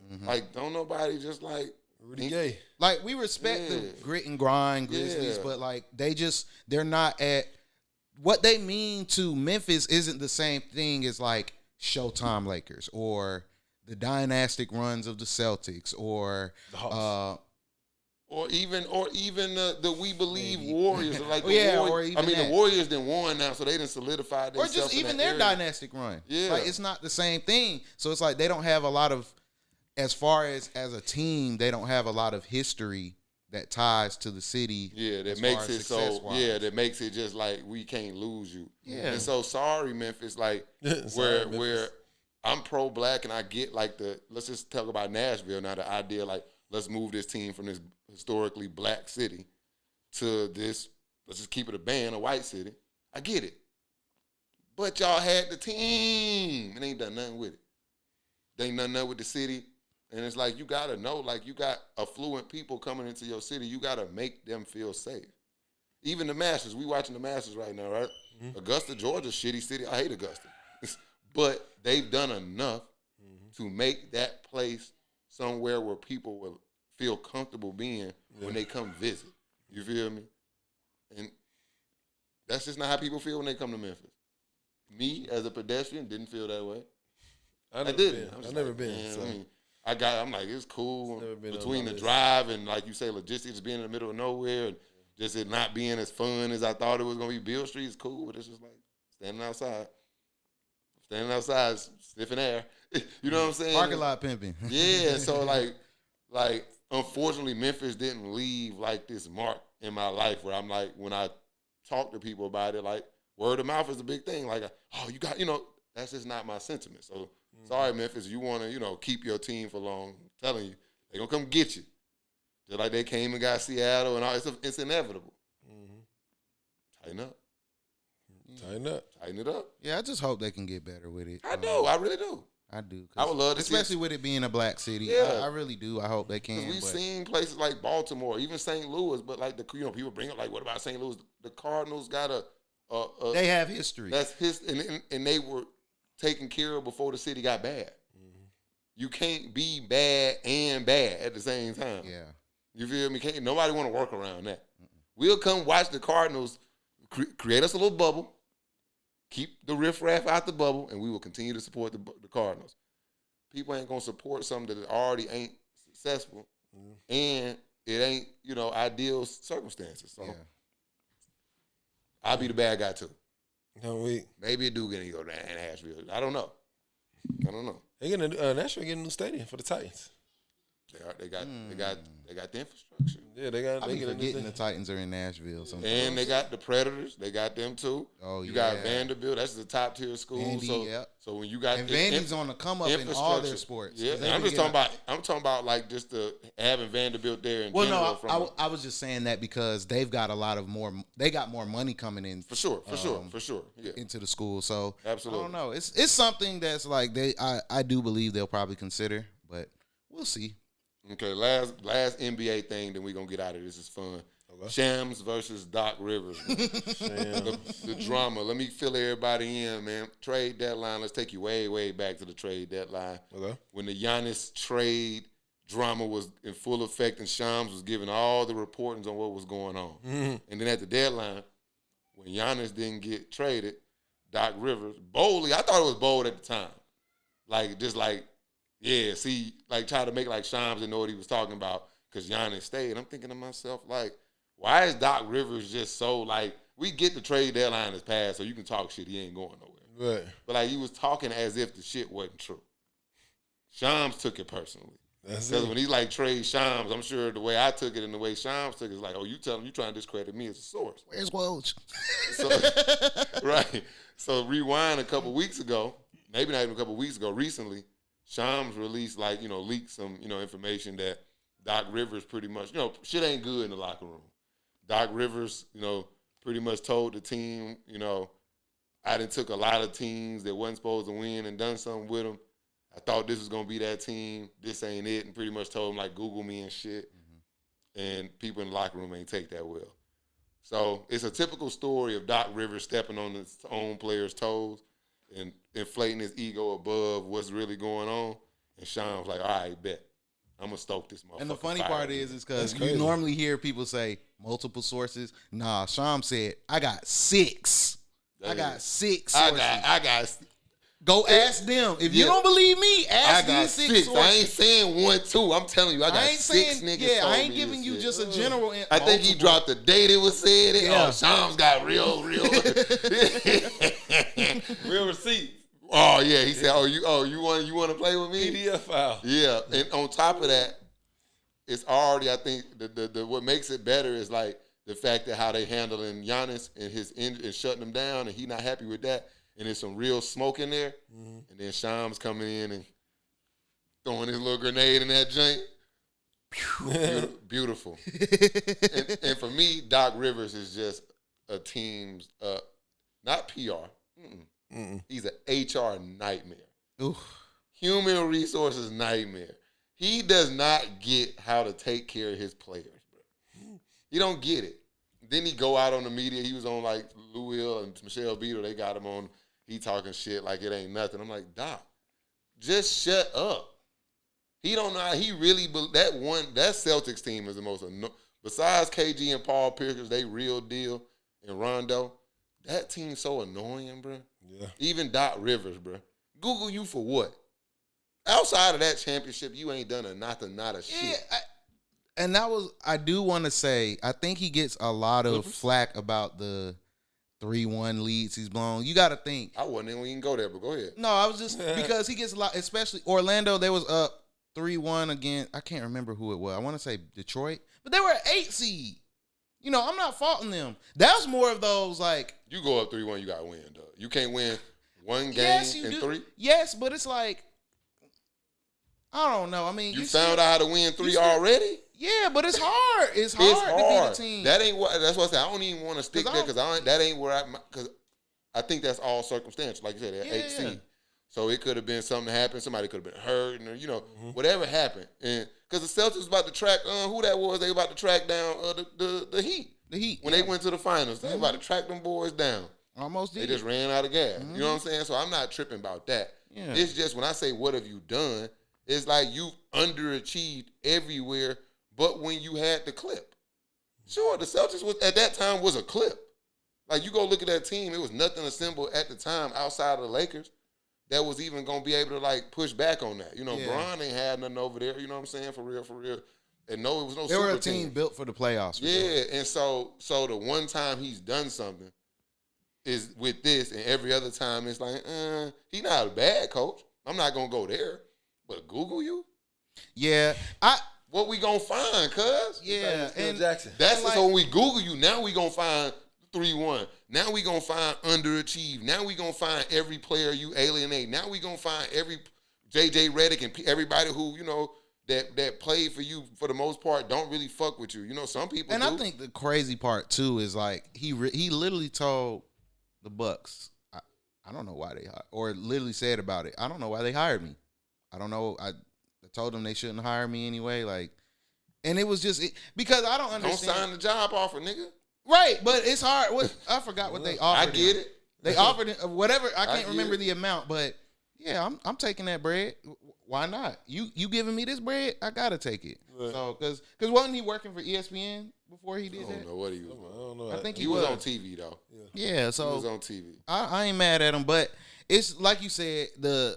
Mm-hmm. Like, don't nobody just like Rudy Gay. Like we respect the grit and grind Grizzlies, but like they're not at what they mean to Memphis isn't the same thing as like Showtime Lakers or the dynastic runs of the Celtics or the Hawks. Or even the We Believe Warriors. Like the Warriors done won now, so they done solidified themselves. Or just even their area. dynastic run. Yeah. Like it's not the same thing. So it's like they don't have a lot of, as far as a team, they don't have a lot of history that ties to the city. Yeah, that makes it so. Yeah, that makes it just like we can't lose you. Yeah. And so sorry, Memphis. Like where I'm pro black and I get like let's just talk about Nashville now. The idea like let's move this team from this historically black city to this, let's just keep it a white city. I get it. But y'all had the team and ain't done nothing with it. They ain't done nothing with the city. And it's like, you got to know, like, you got affluent people coming into your city. You got to make them feel safe. Even the Masters. We watching the Masters right now, right? Mm-hmm. Augusta, Georgia, shitty city. I hate Augusta. But they've done enough to make that place somewhere where people will feel comfortable being when they come visit. You feel me? And that's just not how people feel when they come to Memphis. Me, as a pedestrian, didn't feel that way. I didn't. I've never been. So. I'm like, it's cool. Between the drive and, like you say, logistics, being in the middle of nowhere and just it not being as fun as I thought it was going to be. Beale Street is cool, but it's just like standing outside, sniffing air. You know what I'm saying? Parking lot pimping. Yeah, so like unfortunately, Memphis didn't leave like this mark in my life where I'm like, when I talk to people about it, like word of mouth is a big thing. Like, oh, you got, that's just not my sentiment. So sorry, Memphis, you want to, keep your team for long. I'm telling you, they're going to come get you. Just like they came and got Seattle and all. It's inevitable. Mm-hmm. Tighten up. Tighten it up. Yeah, I just hope they can get better with it. I do. I really do. I do. I would love to see especially with it being a black city. Yeah. I really do. I hope they can. We've seen places like Baltimore, even St. Louis, but like people bring up like, what about St. Louis? The Cardinals got they have history. That's and they were taken care of before the city got bad. Mm-hmm. You can't be bad and bad at the same time. Yeah. You feel me? Nobody want to work around that. We'll come watch the Cardinals create us a little bubble, keep the riffraff out the bubble, and we will continue to support the Cardinals. People ain't going to support something that already ain't successful, and it ain't, ideal circumstances. So I'll be the bad guy, too. Maybe it do get to go down in Asheville. I don't know. They getting Nashville getting a new stadium for the Titans. They got the infrastructure. Yeah, they got. They forgetting the Titans are in Nashville. Sometimes. And they got the Predators. They got them too. Oh yeah. You got Vanderbilt. That's the top tier school. Vandy, so when you got Vandy's on the come up in all their sports. Yeah, I'm talking about like just having Vanderbilt there. In I was just saying that because they've got they got more money coming in for sure. Yeah. Into the school. So absolutely, I don't know. It's something that's like I do believe they'll probably consider, but we'll see. Okay, last NBA thing, then we're going to get out of this. It's fun. Okay. Shams versus Doc Rivers. the drama. Let me fill everybody in, man. Trade deadline. Let's take you way, way back to the trade deadline. Okay. When the Giannis trade drama was in full effect and Shams was giving all the reportings on what was going on. Mm-hmm. And then at the deadline, when Giannis didn't get traded, Doc Rivers, boldly, I thought it was bold at the time. Yeah, see, try to make Shams didn't know what he was talking about because Giannis stayed. I'm thinking to myself, why is Doc Rivers just so, we get the trade deadline is passed so you can talk shit. He ain't going nowhere. Right. But, he was talking as if the shit wasn't true. Shams took it personally. Because when he, trade Shams, I'm sure the way I took it and the way Shams took it is you tell him you trying to discredit me as a source. Where's Woj? Right. So, rewind a couple weeks ago, maybe not even a couple weeks ago, recently, Shams released, leaked some, information that Doc Rivers pretty much, shit ain't good in the locker room. Doc Rivers, pretty much told the team, I done took a lot of teams that wasn't supposed to win and done something with them. I thought this was going to be that team. This ain't it. And pretty much told them, Google me and shit. Mm-hmm. And people in the locker room ain't take that well. So it's a typical story of Doc Rivers stepping on his own players' toes and inflating his ego above what's really going on. And Sean was like, all right, bet. I'm going to stoke this motherfucker. And the funny part is because you normally hear people say multiple sources. Nah, Sean said, I got 6. I got 6 sources. I got Go ask them. If you don't believe me, ask these 6 sources. I ain't saying 1, 2. I'm telling you, I got 6 niggas. Yeah, I ain't giving you just a general. I think he dropped the date it was said. Yeah. Sean's got real. Real receipts. Oh yeah, he said, you want to play with me? PDF file. Yeah, and on top of that, it's already, I think the what makes it better is the fact that how they handling Giannis and shutting him down, and he not happy with that. And there's some real smoke in there. Mm-hmm. And then Shams coming in and throwing his little grenade in that joint. Beautiful. and for me, Doc Rivers is just a team's, not PR. Mm-mm. He's an HR nightmare. Oof. Human resources nightmare. He does not get how to take care of his players, bro. He don't get it. Then he go out on the media. He was on Lou Will and Michelle Beadle. They got him on. He talking shit like it ain't nothing. I'm like, Doc, just shut up. He don't know how he really that Celtics team is the most besides KG and Paul Pierce, they real deal, and Rondo. That team's so annoying, bro. Yeah. Even Doc Rivers, bro. Google you for what? Outside of that championship, you ain't done not a shit. And I do want to say, I think he gets a lot of flack about the 3-1 leads he's blown. You got to think. I wasn't even going to go there, but go ahead. No, I was just, because he gets a lot, especially Orlando, they was up 3-1 again. I can't remember who it was. I want to say Detroit, but they were an 8 seed. I'm not faulting them. That was more of those You go up 3-1, you got to win, dog. You can't win one game in 3. Yes, but it's I don't know. I mean, you found out how to win 3 already? Yeah, but it's hard. It's hard to beat a team. That's what I said. I don't even want to stick there because that ain't where I think that's all circumstantial. Like you said, that 8 seed. So it could have been something that happened. Somebody could have been hurt, and whatever happened. And because the Celtics was about to track who that was, they were about to track down the Heat. The Heat when they went to the finals, they were about to track them boys down. Almost did. They just ran out of gas. You know what I'm saying? So I'm not tripping about that. Yeah. It's just when I say what have you done, it's like you underachieved everywhere, but when you had the clip. Sure, the Celtics was at that time was a clip. Like you go look at that team, it was nothing assembled at the time outside of the Lakers that was even gonna be able to like push back on that. Bron ain't had nothing over there. You know what I'm saying? For real. And no, it was no. They super were a team built for the playoffs. Yeah, and so the one time he's done something is with this, and every other time it's like, he's not a bad coach. I'm not gonna go there, but Google you. Yeah, what we gonna find, cuz? Yeah, and Jackson. That's like, so when we Google you, now we gonna find 3-1. Now we gonna find underachieved. Now we gonna find every player you alienate. Now we gonna find every JJ Redick and everybody who that played for you for the most part don't really fuck with you. Some people. And do. I think the crazy part too is like he literally told the Bucks, I don't know why they hired, or literally said about it, I don't know why they hired me. I don't know. I told them they shouldn't hire me anyway. Like, and it was just because I don't understand. Don't sign the job offer, nigga. Right, but it's hard. I forgot what they offered. I get him. it. They offered him whatever. I can't remember the amount, but yeah, I'm taking that bread. Why not? You giving me this bread? I gotta take it. Right. So because wasn't he working for ESPN before he did that? I don't know what he was. I don't know. I think he was on TV though. Yeah, so he was on TV. I ain't mad at him, but it's like you said, the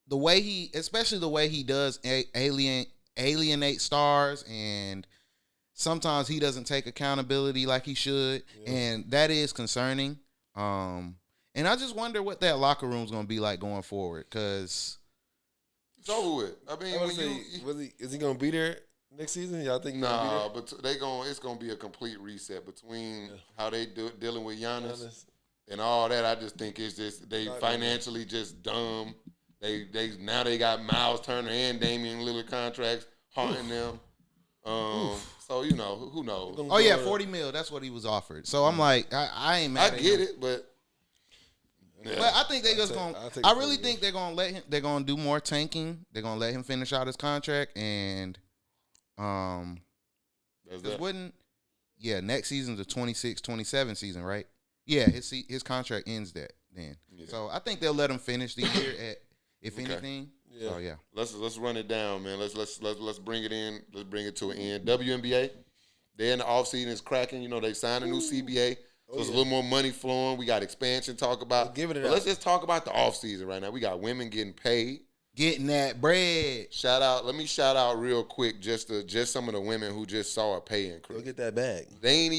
way especially the way he does alienate stars, and sometimes he doesn't take accountability like he should, and that is concerning. And I just wonder what that locker room's gonna be like going forward, because it's over with. I mean, is he gonna be there next season? Y'all think? Nah, but it's gonna be a complete reset between how they dealing with Giannis and all that. I just think it's just they financially just dumb. They got Miles Turner and Damian Lillard contracts haunting them. So who knows? Oh yeah, $40 million. That's what he was offered. So I'm like, I ain't mad. I get it, but. Yeah. But I think I really think they're gonna let him. They're gonna do more tanking. They're gonna let him finish out his contract, and next season's the 26-27 season, right? Yeah, his contract ends then. Yeah. So I think they'll let him finish the year at anything. Yeah. So yeah. Let's run it down, man. Let's bring it in. Let's bring it to an end. WNBA, they're in the offseason. It's cracking. They signed a new CBA. So there's a little more money flowing. We got expansion to talk about. Let's just talk about the offseason right now. We got women getting paid. Getting that bread. Let me shout out real quick just some of the women who just saw a pay increase. Go get that bag. They ain't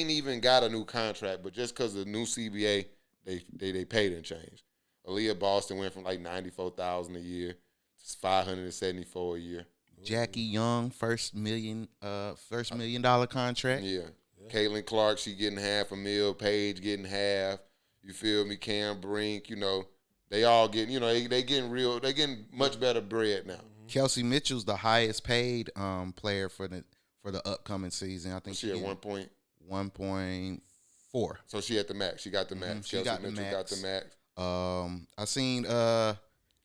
even got a new contract, but just because of the new CBA, they paid and changed. Aaliyah Boston went from like $94,000 a year to $574 a year. Jackie Young, first $1 million contract. Yeah. Caitlin Clark, she getting $500,000. Paige getting half. You feel me? Cam Brink, they all getting, they getting much better bread now. Kelsey Mitchell's the highest paid player for the upcoming season. I think she at 1.4. So she at the max. She got the max. Kelsey Mitchell got the max. I seen her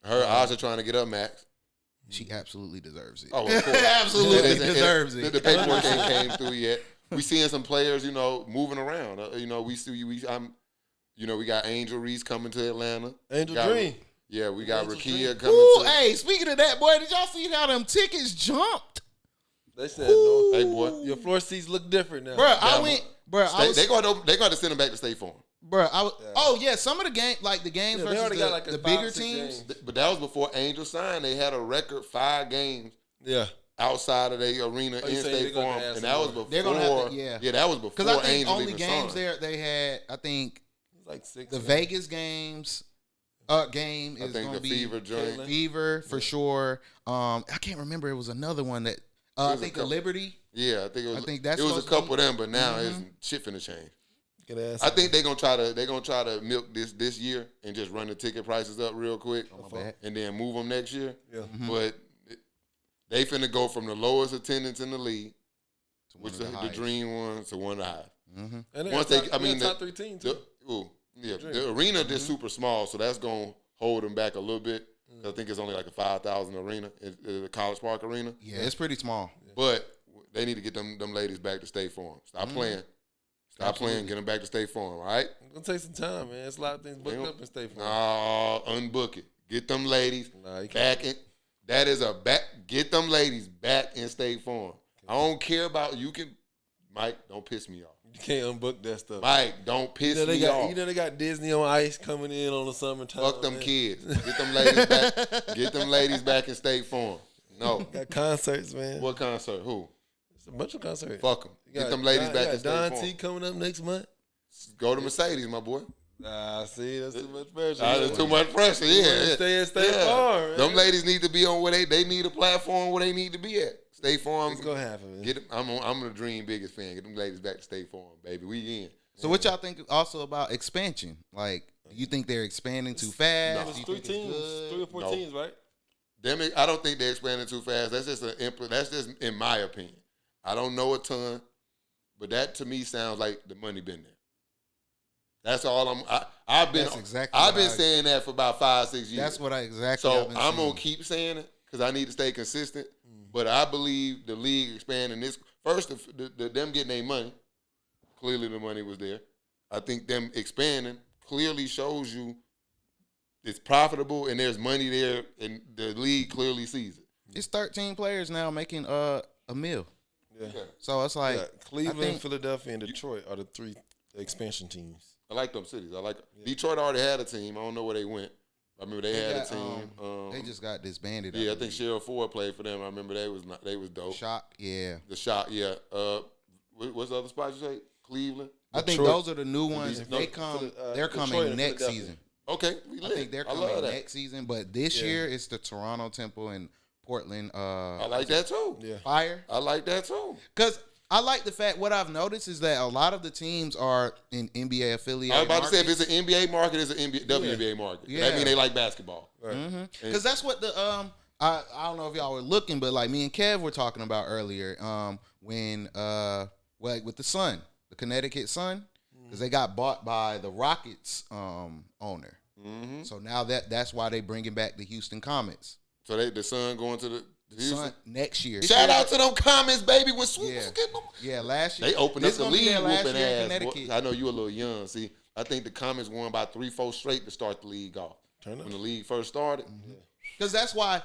odds are trying to get up max. She absolutely deserves it. Oh, of course. Absolutely deserves it. The paperwork ain't came through yet. We seeing some players, moving around. We got Angel Reese coming to Atlanta. Dream. Yeah, we got Rakia coming. Hey, speaking of that, boy, did y'all see how them tickets jumped? They said no. Hey, boy, your floor seats look different now. They got to send them back to State Farm. Bro, some of the games versus the bigger teams. But that was before Angel signed. They had a record 5 games. Yeah. Outside of the arena in State Farm, and that was before. They're gonna have to, that was before. Because I think Angel only games signed. they had. I think like 6. The Vegas games. Game is going to be Fever joint. Fever for sure. I can't remember. It was another one that I think the Liberty. Yeah, I think it was. I think that's it was a couple of them, but now it's shit finna change. I think they're gonna try to milk this year and just run the ticket prices up real quick, and then move them next year. Yeah. Mm-hmm. But they finna go from the lowest attendance in the league, which is the dream one, to one of the highest. Mm-hmm. And once they, top 3 teams. Yeah, the arena is super small, so that's gonna hold them back a little bit. I think it's only like a 5,000 arena, the College Park Arena. Yeah, it's pretty small. But they need to get them ladies back to State Farm. Stop playing. Stop playing. Get them back to State Farm, all right? It's going to take some time, man. It's a lot of things booked up in State Farm. No, unbook it. Get them ladies back in. That is a back. Get them ladies back in State Farm. I don't care about you can. Mike, don't piss me off. You can't unbook that stuff. Mike, don't piss me off. You know they got Disney on Ice coming in on the summertime. Fuck them kids. Get them ladies back. Get them ladies back in State Farm. No. Got concerts, man. What concert? Who? It's a bunch of concerts. Fuck them. Get them ladies back in State Farm. Don T coming up next month. Go to Mercedes, my boy. See, that's too much pressure. That's too much pressure. Yeah. Stay in State Farm, man. Them ladies need to be on where they need a platform where they need to be at. State Farm. It's gonna happen, man. Get them, I'm the Dream biggest fan. Get them ladies back to State Farm, baby. We in. So what y'all think also about expansion? Like, do you think they're expanding too fast? It's 3 teams, 3 or 4 teams, right? I don't think they're expanding too fast. That's just in my opinion. I don't know a ton, but that to me sounds like the money been there. That's all I've been saying that for about 5-6 years. That's what I've been saying. I'm gonna keep saying it because I need to stay consistent. But I believe the league expanding this first, them getting their money. Clearly, the money was there. I think them expanding clearly shows you it's profitable and there's money there, and the league clearly sees it. It's 13 players now making a meal. Yeah. So it's like Cleveland, Philadelphia, and Detroit are the 3 expansion teams. I like them cities. Detroit already had a team. I don't know where they went. I remember they had a team. They just got disbanded. Yeah, I think Cheryl Ford played for them. I remember they was dope. Shock, yeah. The Shock, yeah. What's the other spot you say? Cleveland. I think those are the new ones. If they come, they're coming next season. Okay, I think they're coming next season. But this year it's the Toronto Temple and Portland. I like that too. Yeah, Fire. I like that too. Because I like the fact, what I've noticed is that a lot of the teams are in NBA affiliate. I was about to say, if it's an NBA market, it's an WNBA market. Yeah. That means they like basketball. right. Because that's what the I don't know if y'all were looking, but like me and Kev were talking about earlier, when with the Sun, the Connecticut Sun, because they got bought by the Rockets owner. So now that's why they bringing back the Houston Comets. So the Sun going to the Sun next year. Shout out to them Comets, baby. When Swoop was getting them. Yeah, last year they opened up the league whooping ass. Connecticut. I know you a little young. See, I think the Comets won about 3-4 straight to start the league off. When the league first started. Because that's why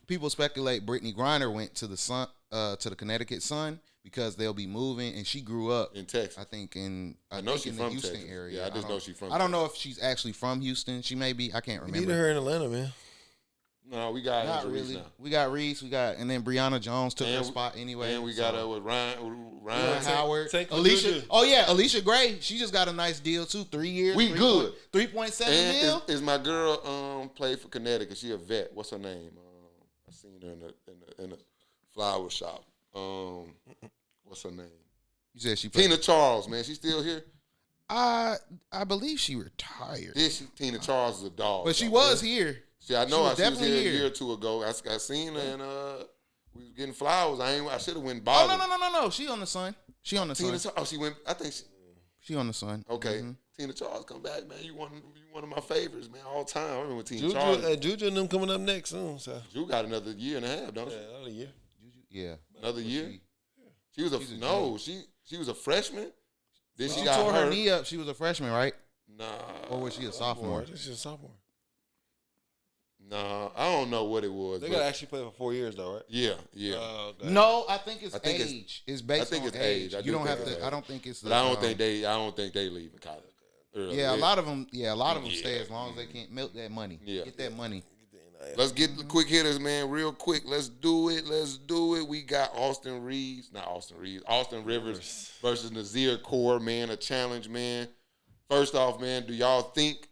people speculate Brittany Griner went to the Sun, to the Connecticut Sun, because they'll be moving, and she grew up in Texas. I think in she's the from Houston Texas. area. Yeah, I just know she's from. I don't know if she's actually from Houston. She may be. I can't remember. We need her in Atlanta, man. No, we got not Reese really. now. We got Reese. And then Brianna Jones took her spot anyway. And we got with Ryan Howard, Alicia. Oh yeah, Alicia Gray. She just got a nice deal too. 3 years. We good. 3.7 and mil. Is my girl played for Connecticut? She a vet. What's her name? I seen her in the flower shop. What's her name? You said she Tina Charles, man. She still here? I believe she retired. Yeah, Tina Charles is a dog. But she was here. See, I know she was here here a year or two ago. I seen her and we was getting flowers. I should have went and Oh bought no. She on the Sun. She on the Tina Sun. Charles, she went. I think She on the Sun. Okay. Mm-hmm. Tina Charles, come back, man. You one of my favorites, man, all time. I remember Tina Charles. Juju and them coming up next soon. So. Ju got another year and a half, don't she? Yeah, another year. Yeah. Another year? She was she was a freshman. Then She she got tore her hurt. knee up. She was a freshman, right? Nah. Or was she a sophomore? She's a sophomore. Nah, I don't know what it was. They got to actually play for 4 years, though, right? Yeah. Okay. No, I think it's age. It's based I think on it's age. You don't have to. I don't think it's. But I don't think they leave in college. Yeah, a lot of them. Yeah, a lot of them stay as long as they can't milk that money. Yeah. Get that money. Let's get the quick hitters, man, real quick. Let's do it. We got Austin Rivers versus Nazir Kaur, man, a challenge, man. First off, man, do y'all think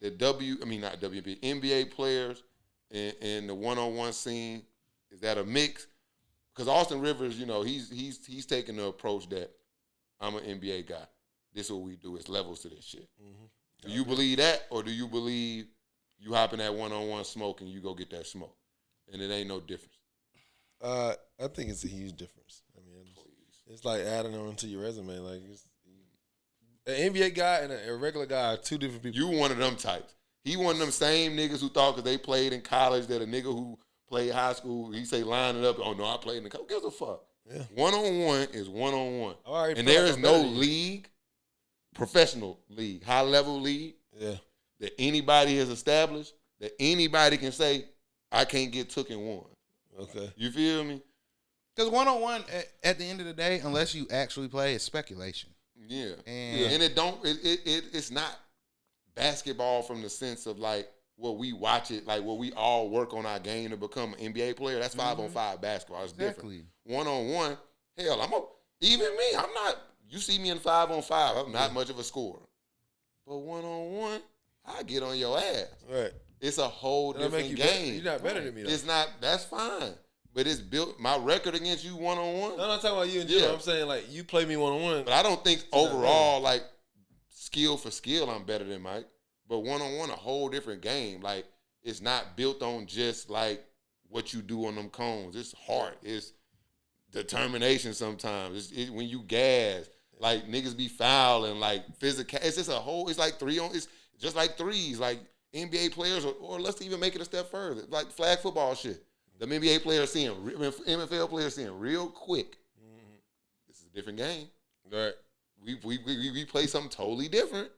that NBA players in the one-on-one scene, is that a mix? Because Austin Rivers, he's taking the approach that I'm an NBA guy. This is what we do. It's levels to this shit. Mm-hmm. Do you believe that, or do you believe you hop in that one-on-one smoke and you go get that smoke, and it ain't no difference? I think it's a huge difference. I mean, it's like adding on to your resume. Like An NBA guy and a regular guy are two different people. You one of them types. He one of them same niggas who thought because they played in college that a nigga who played high school, he say line it up. Oh, no, I played in the college. Who gives a fuck? Yeah. One-on-one is one-on-one. And there is no league, professional league, high-level league that anybody has established that anybody can say, I can't get took in one. Okay. You feel me? Because one-on-one, at the end of the day, unless you actually play, it's speculation. Yeah. And it's not basketball from the sense of like what we watch it, like what we all work on our game to become an NBA player. That's 5-on-5 basketball. It's different. One-on-one, hell, even me, I'm not, you see me in 5-on-5, I'm not much of a scorer. But one-on-one, I get on your ass. Right. It's a whole different game. You're not better than me, though. It's not, that's fine. But it's built, my record against you one-on-one. No, I'm not talking about you and Jim. I'm saying, like, you play me one-on-one. But I don't think overall, like, skill for skill, I'm better than Mike. But one-on-one, a whole different game. Like, it's not built on just, like, what you do on them cones. It's heart. It's determination sometimes. It's when you gas. Like, niggas be fouling, like, physical. It's just a whole, it's like it's just like threes. Like, NBA players, or let's even make it a step further. Like, flag football shit. The NBA players seeing, NFL players seeing real quick. Mm-hmm. This is a different game. Right. We play something totally different.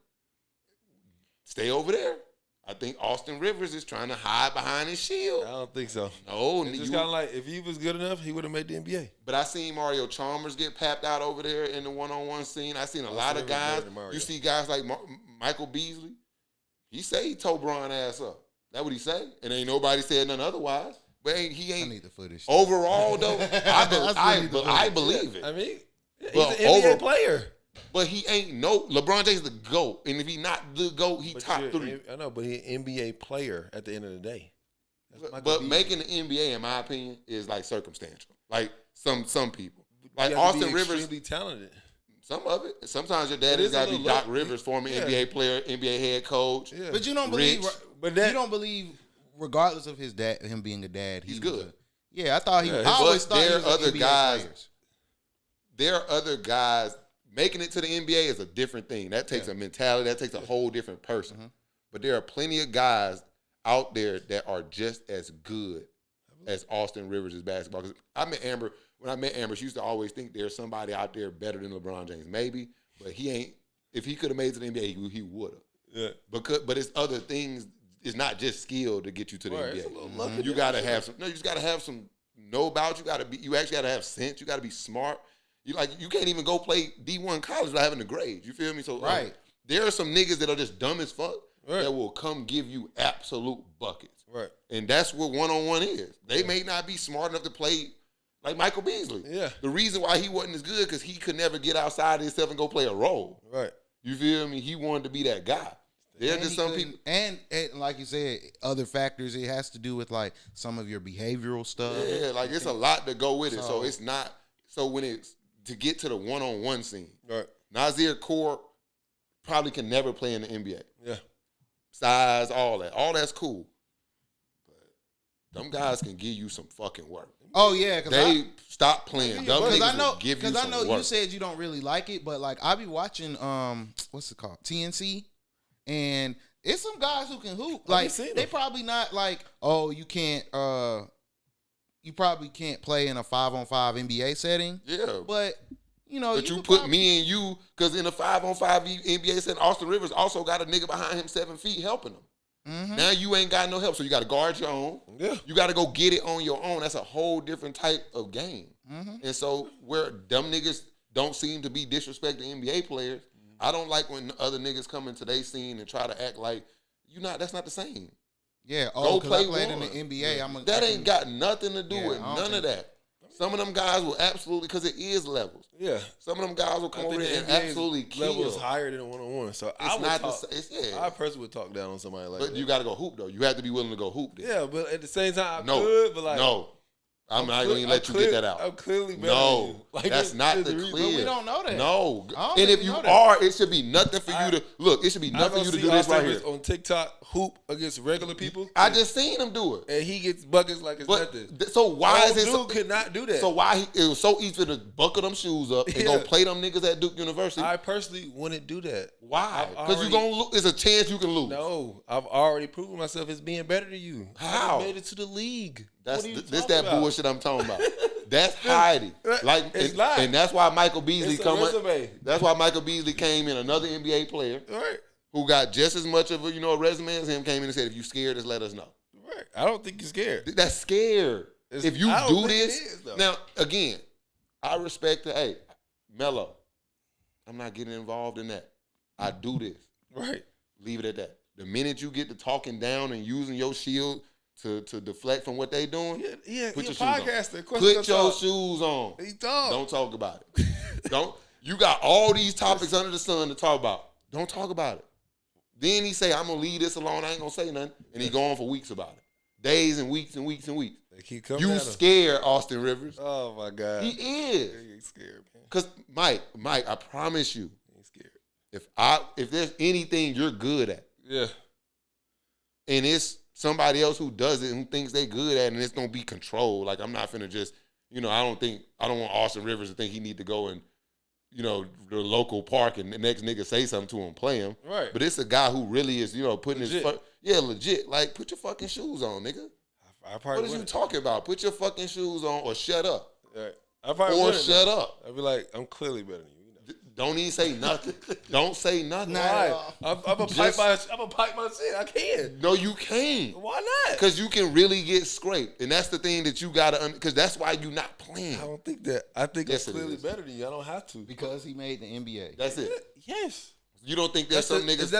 Stay over there. I think Austin Rivers is trying to hide behind his shield. I don't think so. No. It's just kind of like, if he was good enough, he would have made the NBA. But I seen Mario Chalmers get papped out over there in the one-on-one scene. I seen a lot of guys. You see guys like Michael Beasley. He say he tore Bron ass up. That what he say? And ain't nobody said nothing otherwise. But he ain't. I need the footage. Overall, though, I believe it. I mean, he's an NBA player. But he ain't LeBron James is the GOAT. And if he not the GOAT, he top 3. I know, but he's an NBA player at the end of the day. But making the NBA, in my opinion, is like circumstantial. Like some people. Like Austin Rivers. Extremely talented. Some of it. Sometimes your daddy's got to be Doc Rivers, former NBA player, NBA head coach. Yeah. But you don't believe, you don't believe, regardless of him being a dad, he's good. I thought he. I always thought there he was are other NBA guys. players. There are other guys. Making it to the NBA is a different thing. That takes a mentality. That takes a whole different person. Mm-hmm. But there are plenty of guys out there that are just as good as Austin Rivers' basketball. Because when I met Amber, she used to always think there's somebody out there better than LeBron James. Maybe, but he ain't. If he could have made it to the NBA, he would have. Yeah. But it's other things. It's not just skill to get you to the NBA. It's a little lucky. You gotta have some. No, you just gotta have some know about. You actually gotta have sense. You gotta be smart. You can't even go play D1 college without having the grades. You feel me? So there are some niggas that are just dumb as fuck that will come give you absolute buckets. Right. And that's what one-on-one is. They may not be smart enough to play like Michael Beasley. Yeah. The reason why he wasn't as good because he could never get outside himself and go play a role. Right. You feel me? He wanted to be that guy. There's just some people. And like you said, other factors, it has to do with like some of your behavioral stuff. Yeah, like it's a lot to go with it. So it's not, so when it's, to get to the one-on-one scene. Right. Nasir Core probably can never play in the NBA. Yeah. Size, all that. All that's cool. But them guys can give you some fucking work. Oh, yeah. They stop playing. Them niggas will give you some work. Because I know you said you don't really like it, but like I be watching, what's it called? TNC. And it's some guys who can hoop. Like they probably not like, oh, you can't, you probably can't play in a 5-on-5 NBA setting. Yeah. But, But you put me and you, because in a 5-on-5 NBA setting, Austin Rivers also got a nigga behind him 7 feet helping him. Mm-hmm. Now you ain't got no help, so you got to guard your own. Yeah. You got to go get it on your own. That's a whole different type of game. Mm-hmm. And so where dumb niggas don't seem to be disrespecting NBA players, I don't like when other niggas come into their scene and try to act like, that's not the same. Yeah, go play I played in the NBA. Yeah. That ain't got nothing to do with none of that. Some of them guys will absolutely, because it is levels. Yeah. Some of them guys will come over here and absolutely kill. Levels higher than a one-on-one. So I personally would talk down on somebody like that. But you got to go hoop, though. You have to be willing to go hoop. Then. Yeah, but at the same time, I could, but like. No. I'm not going to let you get that out. I'm clearly better no, than you. Like, that's not the But clear. we don't know that. No. I don't And think if we you know that. are, it should be nothing for you to look. It should be I nothing for you to do this right here. on TikTok hoop against regular people. I just seen him do it. And he gets buckets like it's nothing. So why Old is it? dude could not do that. So why it was so easy to buckle them shoes up and go play them niggas at Duke University? I personally wouldn't do that. Why? Because you gonna lose. It's a chance you can lose. No, I've already proven myself as being better than you. How? I made it to the league. That's What are you this talking that about? bullshit I'm talking about. That's hiding. Like, It's and, not. and that's why Michael Beasley It's a resume. That's why Michael Beasley came in, another NBA player Right. who got just as much of a resume as him. Came in and said, "If you scared, just let us know." Right. I don't think you're scared. That's scared. If you I don't do think this, it is, though. now again, I respect the hey, Melo. I'm not getting involved in that. I do this. Right. Leave it at that. The minute you get to talking down and using your shield to deflect from what they doing, Yeah, put he's a your shoes on. podcaster. Of course Put he's your gonna talk. shoes on. He talk. Don't talk about it. Don't. You got all these topics under the sun to talk about. Don't talk about it. Then he say, "I'm gonna leave this alone. I ain't gonna say nothing," and he go on for weeks about it, days and weeks and weeks and weeks. They keep coming You at him. scared, Austin Rivers? Oh my God. He is. He's scared, man. Cause Mike, I promise you, He's scared. if there's anything you're good at, Yeah. and it's somebody else who does it who thinks they good at it, and it's gonna be controlled. Like I'm not finna just, I don't want Austin Rivers to think he need to go and, the local park and the next nigga say something to him, play him. Right. But it's a guy who really is, putting Legit. legit. Like put your fucking shoes on, nigga. I What probably is you wouldn't. talking about? Put your fucking shoes on or shut up. Right. I probably Or wouldn't, shut though. up. I'd be like, I'm clearly better than you. Don't even say nothing. Don't say nothing. Why? I'm a Just- pipe my shit. I can. No, you can't. Why not? Because you can really get scraped. And that's the thing that you got to, because that's why you're not playing. I don't think that. I think Yes, I'm it clearly is. better than you. I don't have to. Because he made the NBA. That's it. Yes. You don't think there's some niggas. Is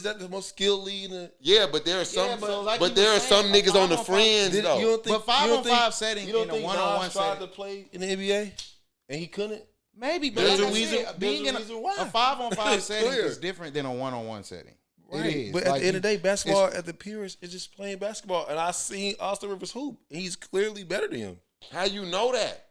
that the most skilled league in the? Yeah, but there are some. Yeah, but like but you there were are some saying, niggas a on the 5-on-5 friends You though. don't think? But 5-on-5 setting You don't in a think 1-on-one Nas tried setting. to play in the NBA and he couldn't? Maybe, but There's like a I reason- said, being in there's a reason why. a 5-on-5 It's setting clear. is different than a 1-on-one setting. Right. It is. But at Like, the end of the day, basketball it's- at the purest is just playing basketball. And I seen Austin Rivers hoop. And he's clearly better than him. How you know that?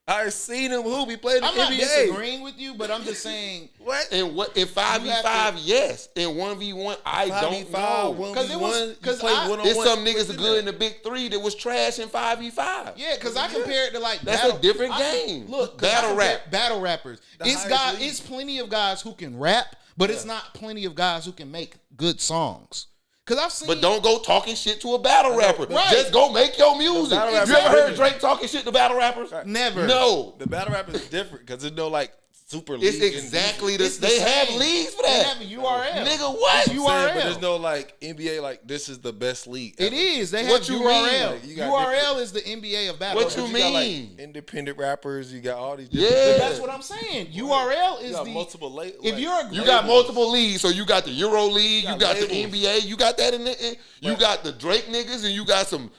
I seen him hoop. He played in the I'm not NBA. disagreeing with you, but I'm just saying. What? In 5v5, You have yes. In 1v1, I don't 5v5, know. 1v1, because you play I- one-on-one. There's some niggas within good in that. the big three that was trash in 5v5. Yeah, because I compare it to like That's battle, a different game. Look, 'cause Battle I compare rap. battle rappers. The It's highest league. it's plenty of guys who can rap, but it's not plenty of guys who can make good songs. Because I've seen, But don't go talking shit to a battle rapper. Right. Just go make your music. battle You rapper ever heard different. Drake talking shit to battle rappers? never. No. The battle rap is different because there's no like super league. It's in exactly the It's the They have same. leagues for They that. have a URL. Nigga, what? I'm saying, URL. but there's no like NBA like this is the best league. It ever. is. They What have you URL. mean? Like, you got URL is the NBA of battle. What rap. you But got, like, mean? independent rappers. You got all these. Yeah. different But that's what I'm saying. URL You is got the multiple. if you're a You got multiple leagues, so you got the Euro League, you got got the labels. NBA, you got that in the. You got the Drake niggas, and you got some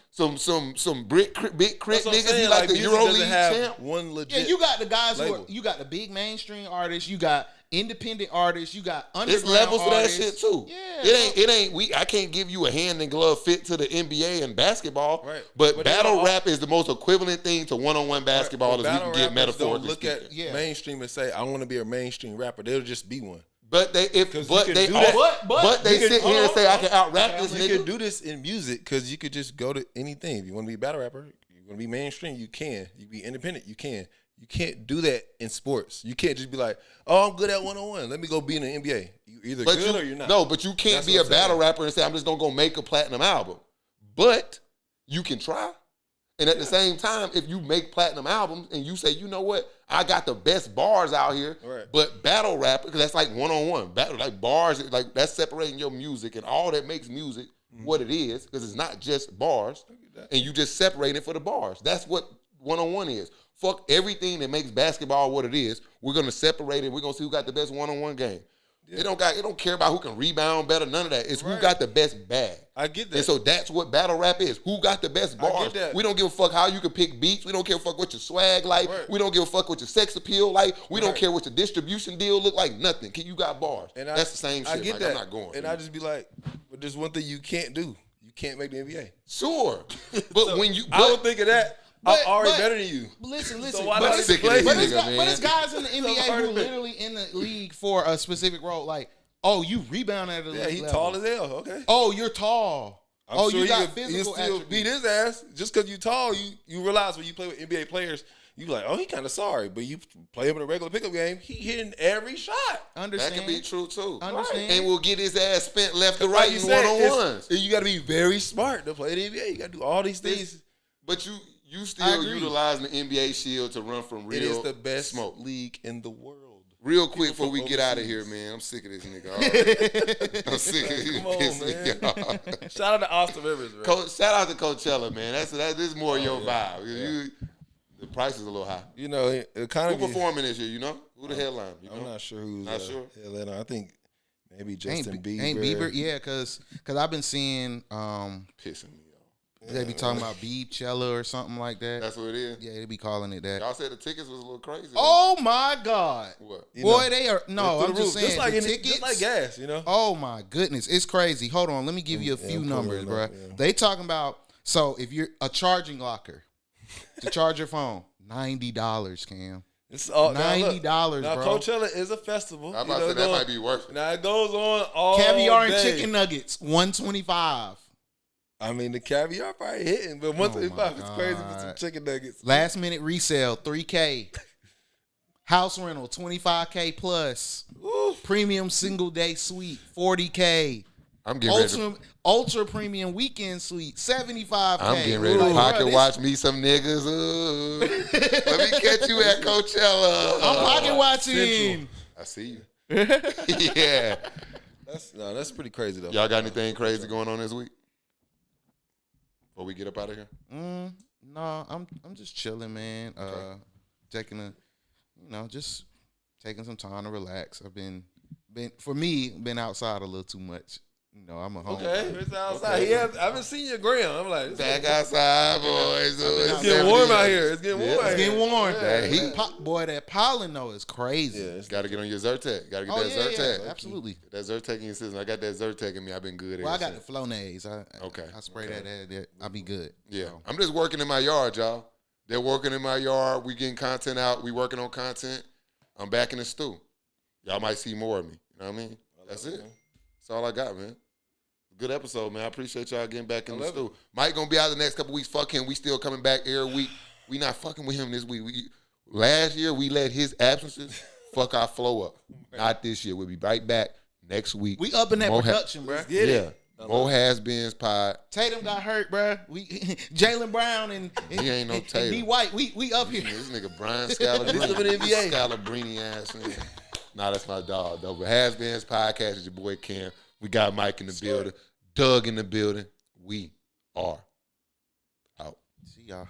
big crit That's what I'm niggas. saying, You like the music Euro doesn't League have champ. one legit. Yeah, you got the guys who are, label. you got the big mainstream artists, you got independent artists, you got It's underground levels for that artists. shit too. Yeah, It ain't. I can't give you a hand and glove fit to the NBA and basketball. Right. But But they battle don't- rap is the most equivalent thing to one-on-one basketball But as we battle can get rappers metaphorically don't look speaking. at Yeah. mainstream and say I want to be a mainstream rapper. They'll just be one. But they you can do that. But they you can- sit here and hold say on, I can out rap this You nigga. can do this in music because you could just go to anything. If you want to be a battle rapper, you want to be mainstream, you can. You be independent, you can. You can't do that in sports. You can't just be like, oh, I'm good at one-on-one. Let me go be in the NBA. You either But good or you're not. No, but you can't That's be what a I'm saying. battle rapper and say I'm just gonna go make a platinum album. But you can try. And at the same time, if you make platinum albums and you say, you know what, I got the best bars out here, Right. but battle rap, because that's like one-on-one. Battle, like bars, like that's separating your music and all that makes music what it is, because it's not just bars. And you just separate it for the bars. That's what one-on-one is. Fuck everything that makes basketball what it is. We're gonna separate it. We're gonna see who got the best one-on-one game. It don't care about who can rebound better, none of that. It's who got the best bag. I get that. And so that's what battle rap is. Who got the best I get bars? that. We don't give a fuck how you can pick beats. We don't give a fuck what your swag like. Right. We don't give a fuck what your sex appeal like. We don't Right. care what your distribution deal look like. Nothing. You got bars. And That's the same shit. I get like, that. I'm not going for and you. I just be like, but there's one thing you can't do. You can't make the NBA. Sure. But So, when you I don't think of that. I'm already better than you. Listen. So why not But even play? it's Man. guys in the NBA who are literally in the league for a specific role. Like, oh, you rebound at a league He level. tall as hell. Okay. Oh, you're tall. I'm sure you got he'll physical still attributes. beat his ass just because you tall. You realize when you play with NBA players, you like, oh, he kind of sorry, but you play him in a regular pickup game, he hitting every shot. Understand? That can be true too. Understand? And will get his ass spent left to right in one-on-ones. You got to be very smart to play the NBA. You got to do all these things. But you still utilizing the NBA shield to run from real It is the best smoke. league in the world. Real quick before we get out of here, man. I'm sick of this nigga. Already. I'm sick of this Come on, nigga. Shout out to Austin Rivers, bro. Shout out to Coachella, man. This is more your vibe. Yeah. The price is a little high. You know, it kind Who of performing this year? You know who the headline? You know? I'm not sure who's Not sure? headliner. I think maybe Justin Bieber. Ain't Bieber? Yeah, because I've been seeing Pissing me off. they be talking about Beachella or something like that. That's what it is. Yeah, they be calling it that. Y'all said the tickets was a little crazy. Oh my God! What? Boy, they are no. I'm just saying, just like the tickets, just like gas, you know. Oh my goodness, it's crazy. Hold on, let me give you a few numbers, bro. Yeah. They talking about if you're a charging locker to charge your phone, $90, Cam. It's all $90, now, bro. Coachella is a festival. I'm about to say that might be worth it. Now it goes on all Caviar day. and chicken nuggets, $125. I mean, the caviar probably hitting, but $125 is crazy for some God. chicken nuggets. Last minute resale, $3K. House rental, $25K plus. Oof. Premium single day suite, $40K. I'm getting ready. Ultra premium weekend suite, $75K. I'm getting ready to pocket watch me some niggas. Let me catch you at Coachella. I'm pocket watching. I see you. Yeah. That's pretty crazy though. Y'all got anything crazy going on this week? Before we get up out of here? No, I'm just chilling, man. Taking just taking some time to relax. I've been outside a little too much. You know, I'm a home. Okay, it's outside. Okay. I haven't seen your gram. I'm like, back outside, boys. It's getting warm out here. It's getting warm. It's getting warm. That heat. Boy, that pollen though is crazy. Yeah, got to get on your Zyrtec. Got to get that Zyrtec. Yeah, absolutely. Get that Zyrtec in your system. I got that Zyrtec in me. I've been good. Well, I got the Flonase. I spray that. I'll be good. Yeah, so. I'm just working in my yard, y'all. They're working in my yard. We getting content out. We working on content. I'm back in the stew. Y'all might see more of me. You know what I mean? That's it. That's all I got, man. Good episode, man. I appreciate y'all getting back in the stew. Mike gonna be out the next couple weeks. Fuck him. We still coming back every week. We not fucking with him this week. Last year we let his absences fuck our flow up. Not this year. We'll be right back next week. We up in that production, bro. Yeah. More HasBeens pod. Tatum got hurt, bro. Jaylen Brown and he ain't no Tatum. D White. We up here. This nigga Brian Scalabrine. Scalabrine ass man. Nah, that's my dog though. But HasBeens podcast is your boy Cam. We got Mike in the building. Doug in the building. We are out. See y'all.